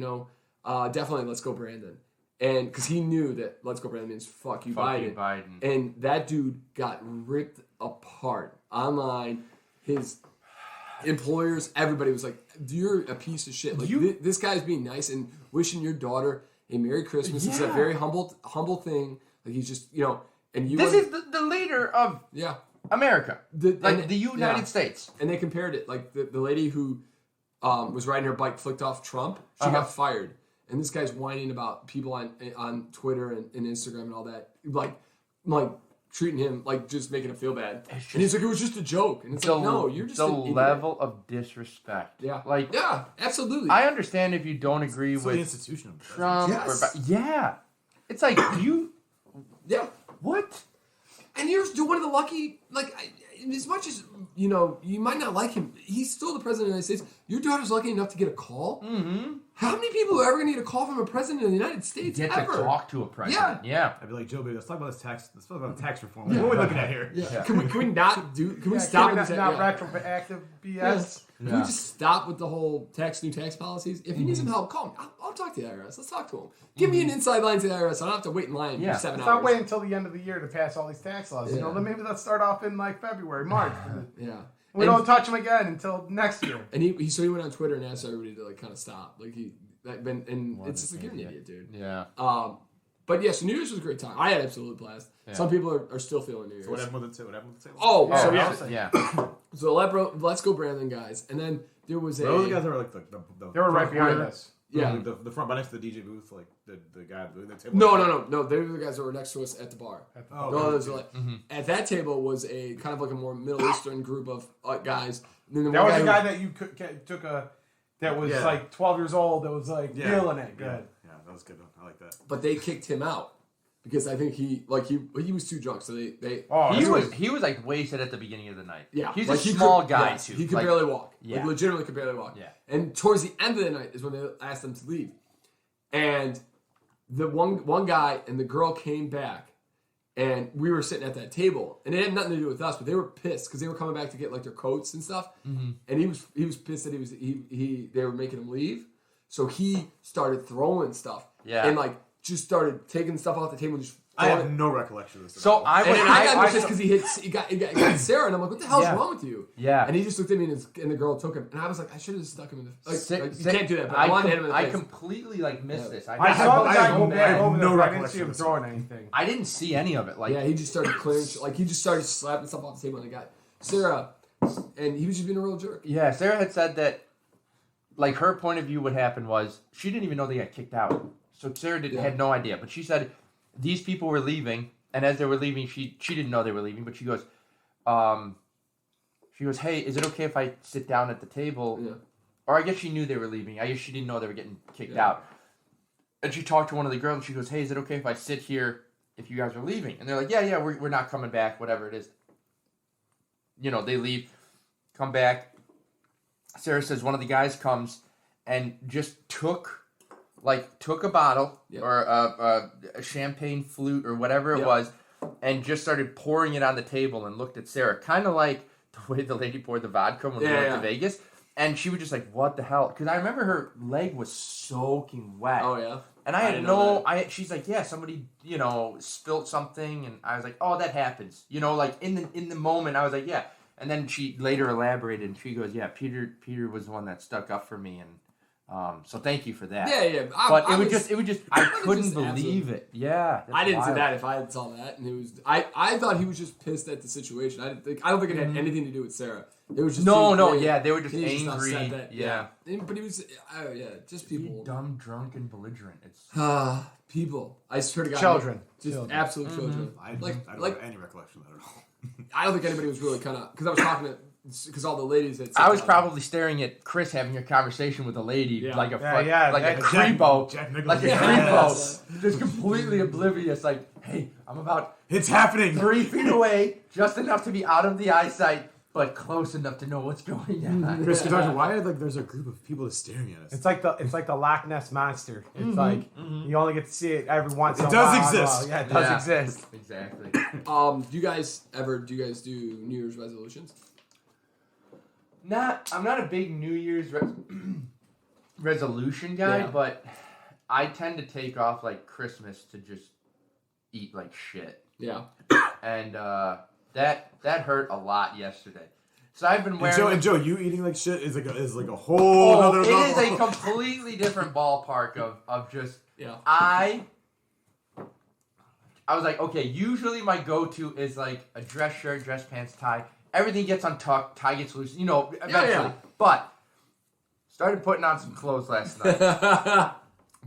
definitely let's go Brandon. And because he knew that let's go Brandon means fuck you, Biden. And that dude got ripped apart online. His employers, everybody was like, "You're a piece of shit." Like, this guy's being nice and wishing your daughter a Merry Christmas. Yeah. It's a very humble thing. Like, he's just, and you. This is the leader of America. The United States. And they compared it. Like, the lady who was riding her bike flicked off Trump. She got fired. And this guy's whining about people on Twitter and Instagram and all that, like treating him like just making him feel bad. And he's like, "It was just a joke." And it's like, no, you're just an idiot. Level of disrespect. Yeah, yeah, absolutely. I understand if you don't agree with the institution of Trump. Yes. It's like what? And you're one of the lucky, like, as much as, you might not like him, he's still the president of the United States. Your daughter's lucky enough to get a call. Mm-hmm. How many people are ever going to get a call from a president of the United States? Get to talk to a president. Yeah. I'd be like, Joe, baby, let's talk about this tax. Let's talk about the tax reform. What are we looking at here? Yeah. Can we not do? Can we stop? Not retroactive BS. Can we just stop with the whole new tax policies? If you need some help, call me. I'll talk to the IRS. Let's talk to them. Give me an inside line to the IRS. I don't have to wait in line for 7 hours. Let's not wait until the end of the year to pass all these tax laws. Yeah. Then maybe let's start off in February, March. Yeah. We don't touch them again until next year. And he went on Twitter and asked everybody to kind of stop. It's just you're an idiot, dude. Yeah. But yes, New Year's was a great time. I had absolute blast. Yeah. Some people are still feeling New Year's. So what happened with the table? So let's go Brandon guys, and then there was those guys that were like they were right behind us. Yeah, the front, but next to the DJ booth, like the guy at the table. No. They were the guys that were next to us at the bar. At that table was a kind of like a more Middle Eastern group of guys. That was a guy that you took that was 12 years old. That was feeling it. Good. Yeah, that was good. I like that. But they kicked him out because I think he was too drunk. So they he was like wasted at the beginning of the night. Yeah, he's a small guy too. He could barely walk. Yeah, legitimately could barely walk. Yeah, and towards the end of the night is when they asked him to leave, and the one guy and the girl came back. And we were sitting at that table, and it had nothing to do with us, but they were pissed because they were coming back to get their coats and stuff. Mm-hmm. And he was pissed that they were making him leave, so he started throwing stuff. Yeah, and just started taking stuff off the table and just. I have no recollection of this. So I got pissed because he got Sarah, and I'm like, "What the hell's wrong with you?" Yeah, and he just looked at me, and the girl took him, and I was like, "I should have stuck him in the you can't do that." But I wanted to hit him in the face. I completely missed this. I saw the guy go back over there. I didn't see him throwing anything. I didn't see any of it. He just started clearing, he just started slapping stuff off the table, and the guy Sarah, and he was just being a real jerk. Yeah, Sarah had said that, her point of view, what happened was she didn't even know they got kicked out. So Sarah had no idea, but she said these people were leaving. And as they were leaving, she didn't know they were leaving, but she goes, "Hey, is it okay if I sit down at the table?" Yeah. Or I guess she knew they were leaving. I guess she didn't know they were getting kicked out. And she talked to one of the girls, and she goes, "Hey, is it okay if I sit here if you guys are leaving?" And they're like, "Yeah, we're not coming back, whatever it is." They leave, come back. Sarah says one of the guys comes and just took a bottle or a champagne flute or whatever it was and just started pouring it on the table and looked at Sarah, kind of like the way the lady poured the vodka when we went to Vegas. And she was just like, "What the hell?" Because I remember her leg was soaking wet. Oh, yeah? And I had she's like, "Yeah, somebody, spilt something." And I was like, "Oh, that happens." In the moment, I was like, "Yeah." And then she later elaborated and she goes, "Yeah, Peter was the one that stuck up for me." And so thank you for that. Yeah. I couldn't believe it. Yeah. I didn't say that if I saw that. And it was, I thought he was just pissed at the situation. I don't think it had anything to do with Sarah. It was just they were just angry. But he was, just people. Dumb, drunk, and belligerent. It's people. I swear to God. Children. Absolute children. I don't have any recollection of that at all. I don't think anybody was really kind of, because I was talking to, because all the ladies had I was probably staring at Chris having a conversation with a lady like a creepo. Like a creepo. Just completely oblivious, hey, I'm about it's happening 3 feet away, just enough to be out of the eyesight, but close enough to know what's going on. Chris, why are there's a group of people just staring at us? It's like the Loch Ness monster. It's you only get to see it every once in a while. It does exist. Yeah, it does exist. Exactly. Do you guys do New Year's resolutions? I'm not a big New Year's resolution guy, but I tend to take off Christmas to just eat like shit. Yeah. And that hurt a lot yesterday. So I've been wearing. And Joe, you eating like shit is like a whole other. It is a completely different ballpark of just. Yeah. I was like, okay. Usually my go-to is like a dress shirt, dress pants, tie. Everything gets untucked, tie gets loose, eventually. Yeah. But started putting on some clothes last night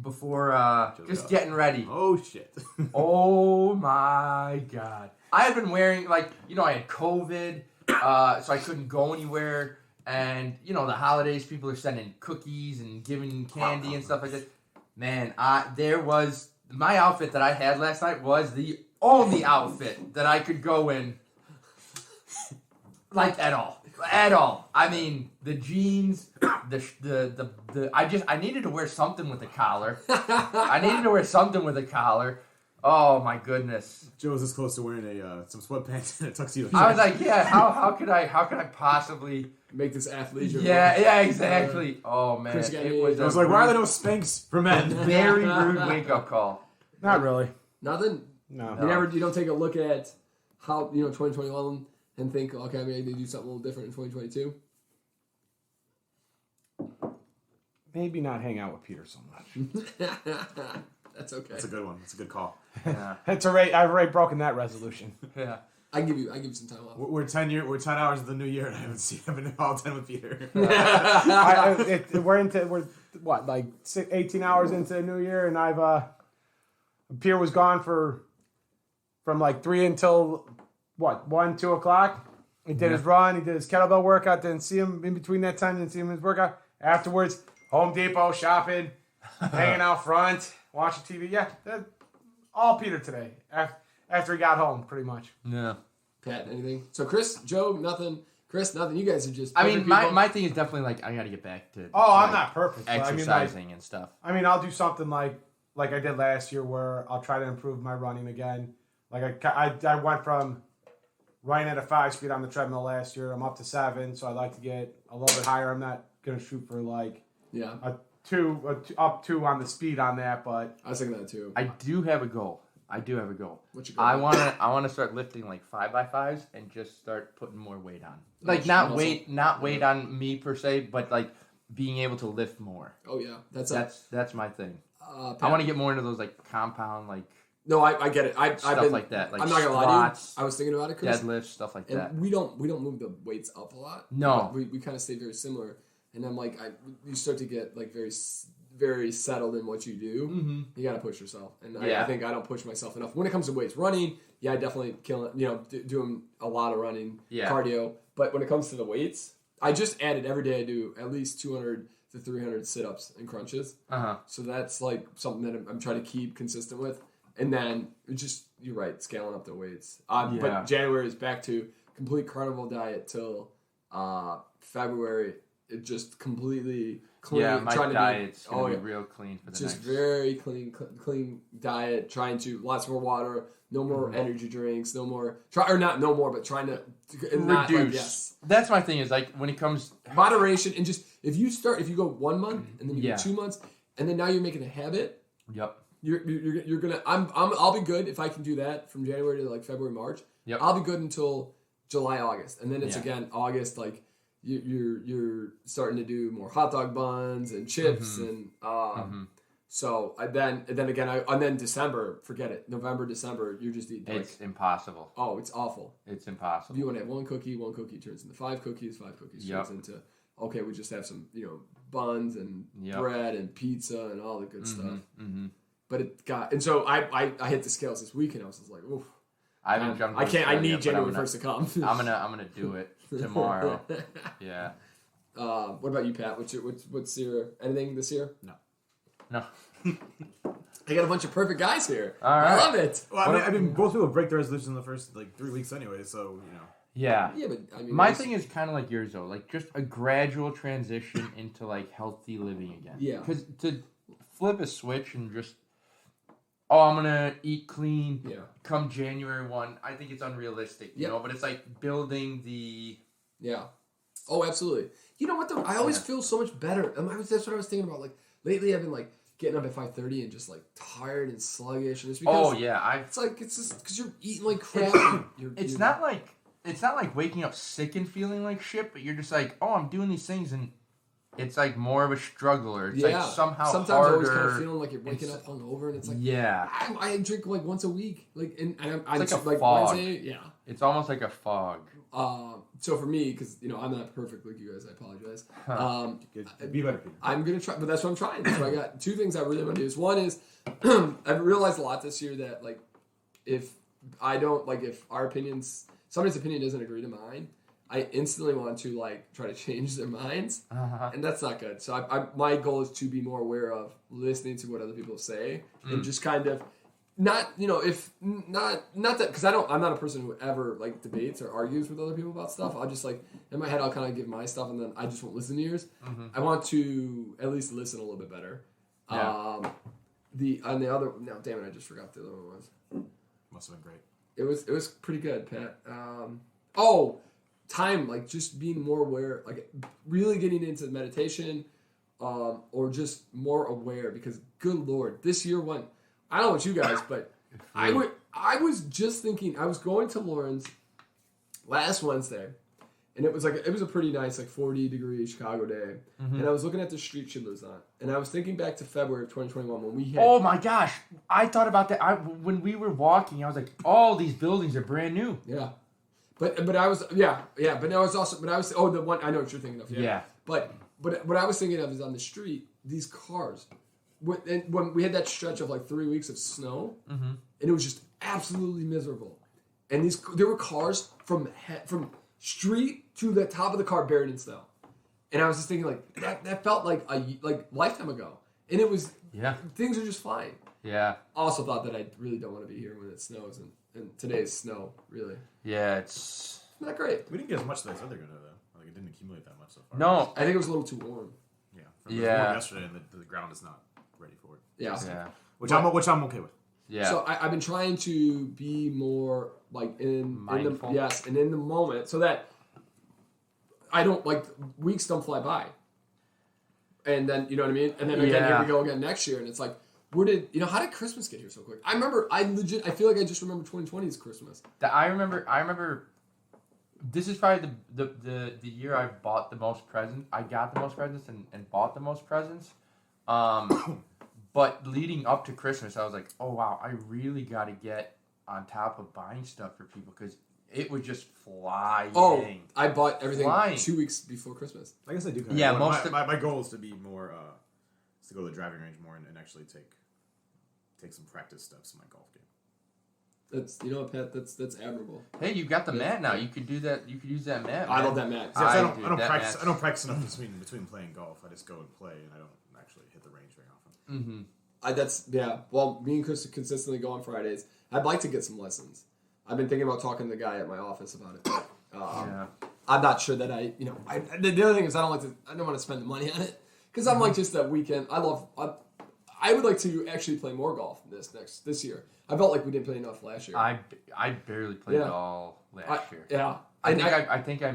before just getting ready. Oh, shit. Oh, my God. I had been wearing, I had COVID, so I couldn't go anywhere. And, the holidays, people are sending cookies and giving candy and stuff like that. Man, my outfit that I had last night was the only outfit that I could go in Like at all. I mean, the jeans, I needed to wear something with a collar. Oh my goodness. Joe was this close to wearing some sweatpants and a tuxedo. I was like, yeah, how could I possibly make this athleisure? Yeah, exactly. Oh man, I was like, why are there no Spanx for men? Very rude wake up call. Not really. Nothing. No. You don't take a look at how 2021 and think, okay, maybe they do something a little different in 2022. Maybe not hang out with Peter so much. That's okay. That's a good one. That's a good call. Yeah. I've already broken that resolution. Yeah. I give you some time off. We're 10 hours of the new year, and I've been all 10 with Peter. We're like 18 hours into the new year, and Pierre was gone from like 3 until 1, 2 o'clock. He did his run, he did his kettlebell workout. Didn't see him in between that time. Didn't see him in his workout. Afterwards, Home Depot shopping, hanging out front, watching TV. Yeah, all Peter today. After he got home, pretty much. Yeah. Pat, anything? So Chris, Joe, nothing. Chris, nothing. You guys are just. I mean, my thing is definitely like I got to get back to. I'm not perfect. Exercising and stuff. I mean, I'll do something like I did last year, where I'll try to improve my running again. Like I went from running at a 5 speed on the treadmill last year. I'm up to 7, so I'd like to get a little bit higher. I'm not gonna shoot for a 2 on the speed on that, but I was thinking that too. I do have a goal. What you got? I wanna start lifting like 5x5s and just start putting more weight on. Like not weight on me per se, but like being able to lift more. Oh yeah, that's my thing. I want to get more into those like compound like. No, I get it. I've been like that. Like I'm not gonna lie to you. I was thinking about it, Chris. Deadlifts, stuff like and that. We don't move the weights up a lot. No, we kind of stay very similar. And I'm like, you start to get like very, very settled in what you do. Mm-hmm. You got to push yourself, and I think I don't push myself enough when it comes to weights. Running, I definitely kill it. Doing a lot of running, cardio. But when it comes to the weights, I just added every day. I do at least 200 to 300 sit-ups and crunches. So that's like something that I'm trying to keep consistent with. And then you're right, scaling up the weights. But January is back to complete carnivore diet till February. It just completely clean. Yeah, my diet's gonna be real clean for the just very clean diet. Trying to lots more water, no more energy drinks, no more. But trying to reduce. That's my thing. Is like when it comes moderation and just if you go 1 month and then you go 2 months and then now you're making a habit. Yep. You're gonna. I'll be good if I can do that from January to like February, March. Yep. I'll be good until July, August, and then it's again August like. You're starting to do more hot dog buns and chips and so then December, forget it. November, December, you're just eating. It's impossible. Oh, it's awful. It's impossible. You want to have one cookie turns into 5 cookies, 5 cookies turns into we just have some buns and bread and pizza and all the good stuff. But it got so I hit the scales this weekend. I was just like, oof. I haven't jumped. I can't. I need January 1st to come. I'm gonna do it tomorrow. Yeah. What about you, Pat? What's your anything this year? No. I got a bunch of perfect guys here. All right. I love it. Well, I mean, both people break their resolution in the first 3 weeks anyway, so Yeah. Yeah, but I mean, my thing is kind of like yours though, like just a gradual transition into like healthy living again. Yeah. Because to flip a switch and just. I'm gonna eat clean. Yeah. Come January 1, I think it's unrealistic. You know, but it's like building the. Yeah. Oh, absolutely. You know what though? I always feel so much better. That's what I was thinking about. Like lately, I've been like getting up at 5:30 and just like tired and sluggish. And it's because it's just because you're eating like crap. It's not like waking up sick and feeling like shit, but you're just like, I'm doing these things and. It's like more of a struggle, or it's like somehow sometimes harder. Always kind of feeling like you're waking up hungover, and it's like I drink like once a week, like and it's like a fog. Wednesday, it's almost like a fog. So for me, because I'm not perfect like you guys, I apologize. Be better, Peter. I'm gonna try, but that's what I'm trying. So I got 2 things I really want to do. Is one is I've realized a lot this year that like if somebody's opinion doesn't agree to mine. I instantly want to like try to change their minds, and that's not good. So my goal is to be more aware of listening to what other people say and just kind of not if not that because I'm not a person who ever like debates or argues with other people about stuff. I'll just like in my head I'll kind of give my stuff and then I just won't listen to yours. I want to at least listen a little bit better. Yeah. The other no, damn it, I just forgot the other one was. Must have been great. It was pretty good, Pat. Time, like just being more aware, like really getting into meditation, or just more aware because good Lord, this year went. I don't know about you guys, but I was just thinking I was going to Lauren's last Wednesday, and it was a pretty nice 40-degree Chicago day, and I was looking at the street she lives on, and I was thinking back to February of 2021 when we had. Oh my gosh, I thought about that. When we were walking, I was like, all these buildings are brand new. Yeah. But I was but I was the one I know what you're thinking of. Yeah. But what I was thinking of is on the street, these cars. When we had that stretch of 3 weeks of snow, and it was just absolutely miserable. And there were cars from street to the top of the car buried in snow. And I was just thinking that felt like a lifetime ago. And it was things are just fine. Yeah. Also thought that I really don't want to be here when it snows and today's snow, really. Yeah, it's not great. We didn't get as much as they said they're gonna though. It didn't accumulate that much so far. No, I think it was a little too warm. Yeah. It was warm yesterday, and the ground is not ready for it. Yeah. Which I'm okay with. Yeah. So I've been trying to be more mindful. In the moment, so that I don't weeks don't fly by. And then you know what I mean. And then again, here we go again next year, and it's like. How did Christmas get here so quick? I feel like I just remember 2020's Christmas. I remember, this is probably the year I bought the most presents. I got the most presents and bought the most presents. But leading up to Christmas, I was like, oh wow, I really got to get on top of buying stuff for people because it was just flying. Oh, I bought everything 2 weeks before Christmas. I guess I do. My goal is to be more, is to go to the driving range more and actually take some practice steps in my golf game. That's Pat. That's admirable. Hey, you got the mat now. You could do that. You could use that mat. I love that mat. I don't practice enough between playing golf. I just go and play, and I don't actually hit the range very often. Well, me and Chris consistently go on Fridays. I'd like to get some lessons. I've been thinking about talking to the guy at my office about it. But, I'm not sure that the other thing is I don't want to spend the money on it because I'm just that weekend. I would like to actually play more golf this year. I felt like we didn't play enough last year. I barely played at all last year. Yeah. I think I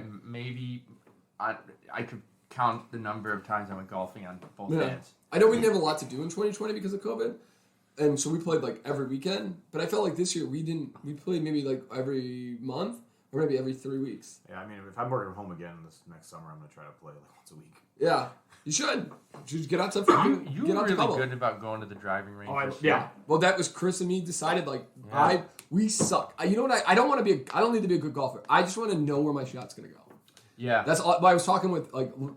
could count the number of times I went golfing on both hands. I know we didn't have a lot to do in 2020 because of COVID, and so we played every weekend. But I felt like this year we played maybe every month or maybe every 3 weeks. Yeah, I mean, if I'm working from home again this next summer, I'm gonna try to play once a week. Yeah. You should. Just get out to you were really good about going to the driving range. Well, that was Chris and me decided. We suck. You know what? I don't want to be. I don't need to be a good golfer. I just want to know where my shot's gonna go. Yeah. That's all. I was talking with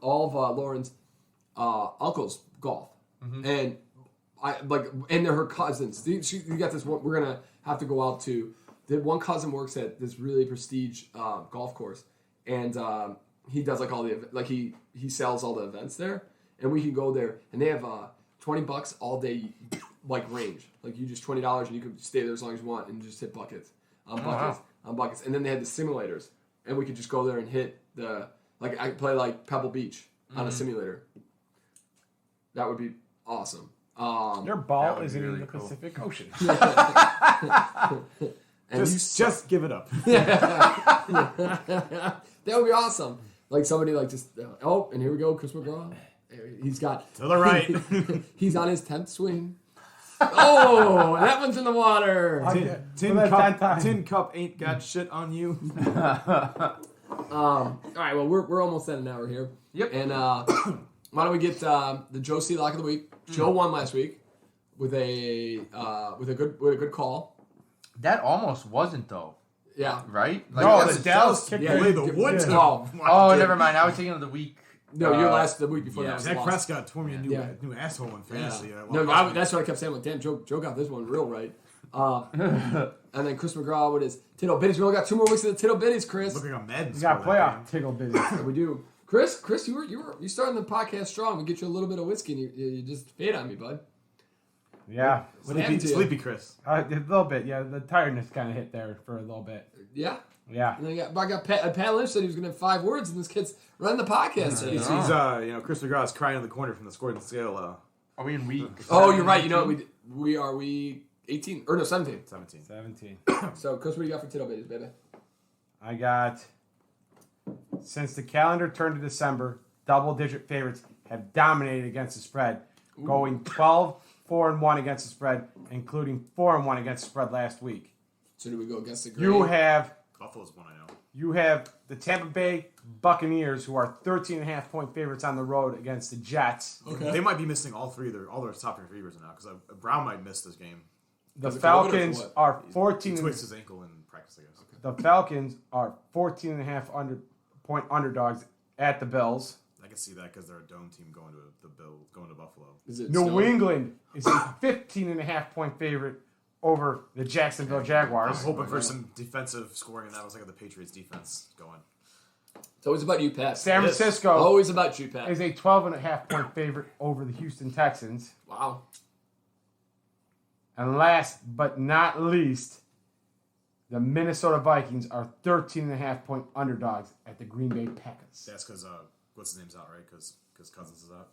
all of Lauren's uncles golf, and and they're her cousins. You got this one. We're gonna have to go out to. The one cousin works at this really prestige golf course, and. He does all the he sells all the events there, and we can go there, and they have $20 all day range. You just $20 and you can stay there as long as you want and just hit buckets on buckets, and then they had the simulators, and we could just go there and hit the I play Pebble Beach on a simulator. That would be awesome. Your ball is in the Pacific Ocean. And just give it up. That would be awesome. Somebody and here we go, Chris McGraw. He's got to the right. He's on his 10th swing. Oh, that one's in the water. Tin cup ain't got shit on you. All right, well we're almost at an hour here. Yep. And why don't we get the Joe C lock of the week? Joe won last week with a good call. That almost wasn't though. Yeah. Right? The Dallas kicked away the woods. Oh, never mind. I was thinking of the week. No, the week before that was Zach Prescott tore me a new asshole in fantasy. Yeah. That's what I kept saying. Damn, Joe got this one real right. And then Chris McGraw with his Tig Ol Bitties. We only got 2 more weeks of the Tig Ol Bitties, Chris. Looking on Madden. You got playoff Tig Ol Bitties. We do. Chris, you starting the podcast strong. We get you a little bit of whiskey and you just fade on me, bud. Yeah. Sleepy Chris. A little bit, yeah. The tiredness kind of hit there for a little bit. Yeah. Yeah. And then I got Pat Lynch said he was going to have 5 words, and this kid's running the podcast. He's Chris McGraw's crying in the corner from the scoring scale. Are we in week? Oh, you're right. You know what we are 18 or no 17. 17. So, Chris, what do you got for Tig Ol Bitties, baby? I got, since the calendar turned to December, double-digit favorites have dominated against the spread, going 12-4-1 against the spread, including 4-1 against the spread last week. So do we go against the grain? Buffalo's one, I know. You have the Tampa Bay Buccaneers, who are 13.5-point favorites on the road against the Jets. Okay. They might be missing all their top three receivers now because Brown might miss this game. The Falcons are 14. He twists his ankle in practice, I guess. The Falcons are 14.5-point underdogs at the Bills. I can see that because they're a dome team going to Buffalo. New England is a 15.5-point favorite over the Jacksonville Jaguars. I'm hoping for some defensive scoring, and that was like the Patriots defense going. It's always about you, Pat. San Francisco always about you, Pat. is a 12.5-point favorite over the Houston Texans. Wow. And last but not least, the Minnesota Vikings are 13.5-point underdogs at the Green Bay Packers. That's because what's his name's out, right? Because Cousins is out.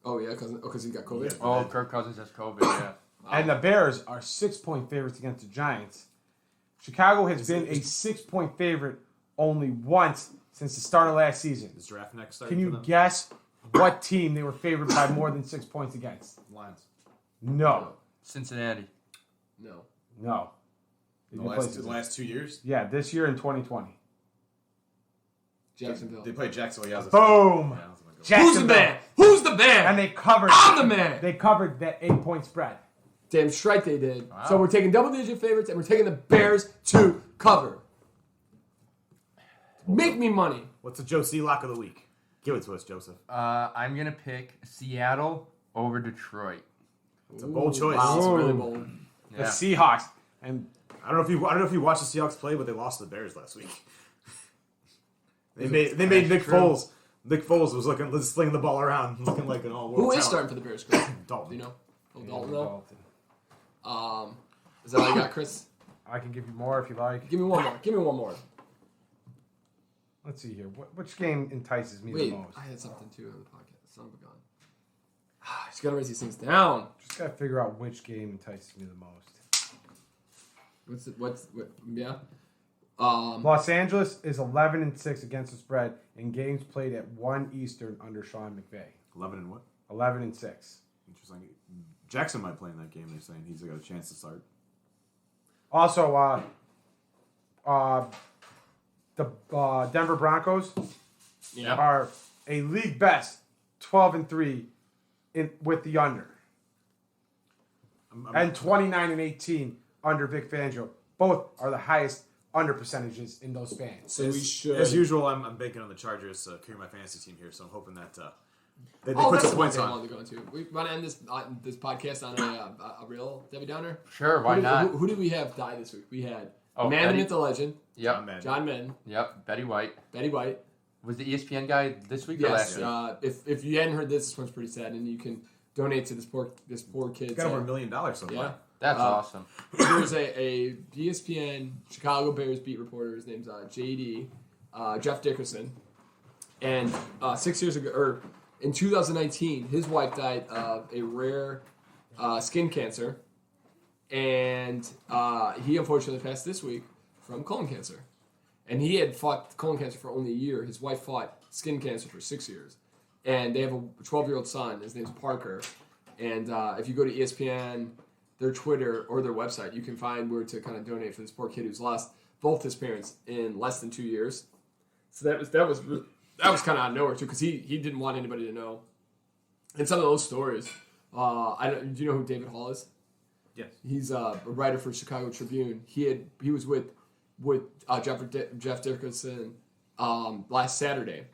Oh yeah, because he got COVID. Yeah, Kirk Cousins has COVID. Yeah. Wow. And the Bears are 6-point favorites against the Giants. Chicago has been a 6-point favorite only once since the start of last season. Is draft next? Can you guess what team they were favored by more than 6 points against? Lions. No. Cincinnati. No. The last 2 years? Yeah, this year in 2020. Jacksonville. They played Jacksonville. Yeah, Boom. Yeah, Who's the man? Who's the man? And they covered. I'm the man. They covered that 8-point spread. Damn straight they did. Wow. So we're taking double-digit favorites, and we're taking the Bears to cover. Make me money. What's the Joe C. lock of the week? Give it to us, Joseph. I'm going to pick Seattle over Detroit. It's a bold choice. Wow, it's really bold. The Seahawks. And I don't know if you watched the Seahawks play, but they lost to the Bears last week. They made Nick Foles. Nick Foles was slinging the ball around, looking like an all-world Who is talent. starting for the Bears, Chris? Dalton. Do you know? Dalton, though? Is that all you got, Chris? I can give you more if you like. Give me one more. Let's see here. Which game entices me the most? I had something too on the podcast. Son of a gun. Just gotta write these things down. Just gotta figure out which game entices me the most. Yeah. Los Angeles is 11-6 against the spread in games played at 1 Eastern under Sean McVay. 11 and what? 11-6. Interesting. Jackson might play in that game. They're saying he's got a chance to start. Also, the Denver Broncos are a league best 12-3 with the under, and 29-18 under Vic Fangio. Both are the highest under percentages in those spans. So we should, as usual, I'm banking on the Chargers to carry my fantasy team here, so I'm hoping that they put some some points I on. wanted to go into. We want to end this podcast on a real Debbie Downer. Sure, why not? Who did we have die this week? We had Man Betty. Myth the Legend. Yep. John Madden. Yep. Betty White. Was the ESPN guy this week or last week? If you hadn't heard this one's pretty sad, and you can donate to this poor kid. Got over $1 million so far. Yeah. That's awesome. There's a ESPN Chicago Bears beat reporter. His name's JD, Jeff Dickerson. And 6 years ago, or in 2019, his wife died of a rare skin cancer. And he unfortunately passed this week from colon cancer. And he had fought colon cancer for only a year. His wife fought skin cancer for 6 years. And they have a 12-year-old son. His name's Parker. And if you go to ESPN, their Twitter, or their website, you can find where to kind of donate for this poor kid who's lost both his parents in less than 2 years. So that was kind of out of nowhere, too, because he didn't want anybody to know. And some of those stories, do you know who David Hall is? Yes. He's a writer for Chicago Tribune. He was with Jeff Dickerson last Saturday,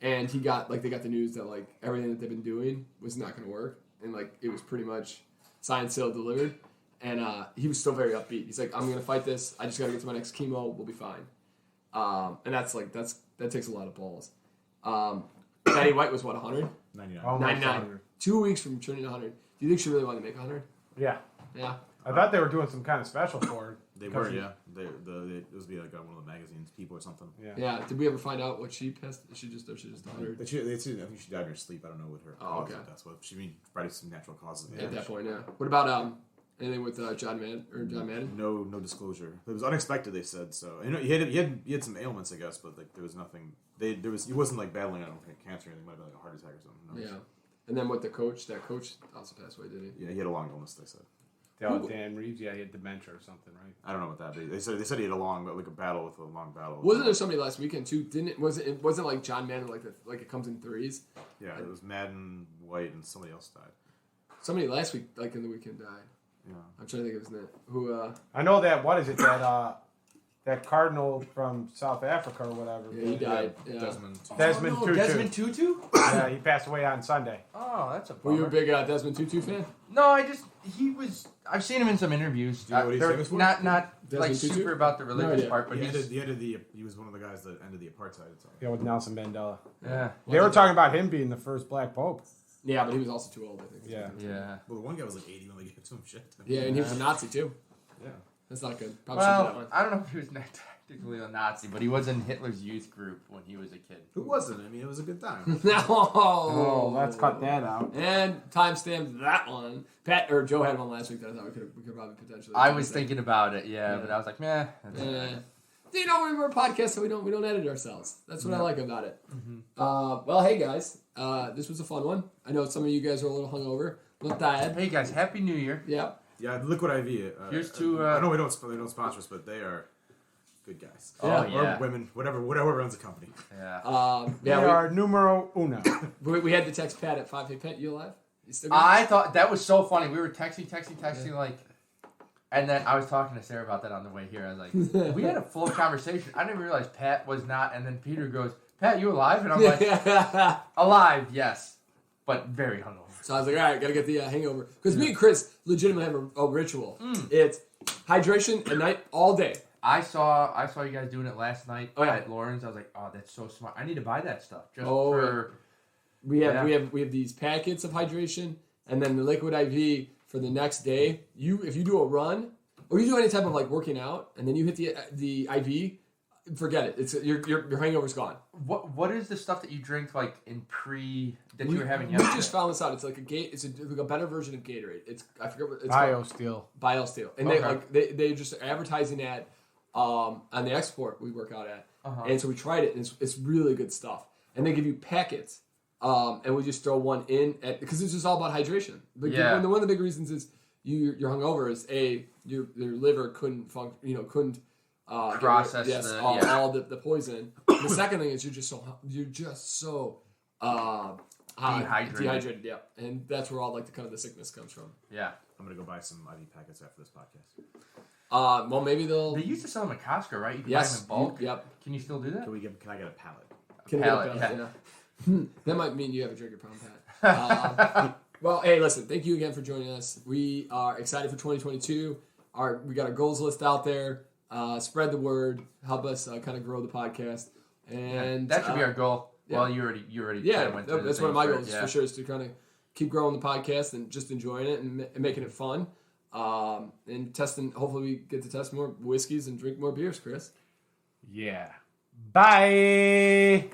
and they got the news that everything that they've been doing was not going to work, and it was pretty much signed, sealed, delivered. And he was still very upbeat. He's like, I'm going to fight this. I just got to get to my next chemo. We'll be fine. And that takes a lot of balls. Betty White was what, 100? 99. Almost 99. 100. 2 weeks from turning 100. Do you think she really wanted to make 100? Yeah. Yeah. I thought they were doing some kind of special for her. They were, yeah. It was like one of the magazines, People or something. Yeah. Yeah. Did we ever find out what she passed? She just 100. I think she died in her sleep. I don't know what her. Oh, okay. That's what she mean. Probably some natural causes. At that point, yeah. What about anything with John Madden? No disclosure. It was unexpected. They said so. You know, he had some ailments, I guess, but like there was nothing. He wasn't like battling cancer or anything. It might have been like a heart attack or something. Yeah. And then with the coach, that coach also passed away, didn't he? Yeah, he had a long illness. They said. Dan Reeves, yeah, he had dementia or something, right? I don't know what that. They said he had a long battle. Wasn't there somebody last weekend too? It wasn't like John Madden like it comes in threes? Yeah, it was Madden, White, and somebody else died. Somebody last week, like in the weekend, died. Yeah, I'm trying to think of his name. Who? I know that. What is it? That Cardinal from South Africa or whatever. Yeah, he died. Yeah. Desmond Tutu. Desmond Tutu? Yeah, he passed away on Sunday. Oh, that's a Were bummer. you a big Desmond Tutu fan? No, I've seen him in some interviews. Do you know what he's famous for? Not like Tutu? super about the religious part, but he was one of the guys that ended the apartheid. Yeah, with Nelson Mandela. Yeah. They were talking about him being the first black pope. Yeah, but he was also too old, I think. Yeah. Well, the one guy was like 80 when they gave him shit. Yeah, and he was a Nazi too. Yeah. That's not good. Probably shouldn't do that Well, one. I don't know if he was technically a Nazi, but he was in Hitler's youth group when he was a kid. Who wasn't? I mean, it was a good time. No. Oh, let's cut that out. And timestamp that one. Pat or Joe had one last week that I thought we could probably potentially. I was thinking about it, but I was like, meh. You know, we're a podcast, so we don't edit ourselves. That's what I like about it. Mm-hmm. Well, hey guys, this was a fun one. I know some of you guys are a little hungover, a little tired. Hey guys, Happy New Year. Yeah. Yeah, Liquid IV. Here's to. I know they don't sponsor us, but they are good guys. Yeah. Yeah. Or women, whatever runs the company. Yeah. They are numero uno. We had to text Pat at 5. Hey Pat, you alive? You still I thought that was so funny. We were texting like, and then I was talking to Sarah about that on the way here. I was like, we had a full conversation. I didn't realize Pat was not. And then Peter goes, "Pat, you alive?" And I'm like, "Alive, yes, but very hungover." So I was like, all right, gotta get the hangover. Because me and Chris legitimately have a ritual. It's hydration at night all day. I saw you guys doing it last night at Lauren's. I was like, oh, that's so smart. I need to buy that stuff just for. We have these packets of hydration, and then the liquid IV for the next day. If you do a run or you do any type of like working out, and then you hit the IV. Forget it. It's your hangover's gone. What is the stuff that you drink like in you were having yesterday? We just found this out. It's like it's like a better version of Gatorade. I forget what it's BioSteel. BioSteel. And they just advertising that on the export we work out at. And so we tried it, and it's really good stuff. And they give you packets, and we just throw one in because it's just all about hydration. Like one of the big reasons is you're hungover is your liver couldn't couldn't process all the poison. The second thing is you're just so dehydrated. Yeah, and that's where all like the sickness comes from. Yeah, I'm gonna go buy some IV packets after this podcast. Well, maybe they'll. They used to sell them at Costco, right? You can buy them in bulk. Yep. Can you still do that? Can I get a pallet? Yeah. That might mean you have a drinker problem, Pat. Well, hey, listen. Thank you again for joining us. We are excited for 2022. We got our goals list out there. Spread the word. Help us kind of grow the podcast. And that should be our goal. Yeah. Well, you already went through that's one of my goals for sure, is to kind of keep growing the podcast and just enjoying it and making it fun. And testing. Hopefully, we get to test more whiskeys and drink more beers, Chris. Yeah. Bye.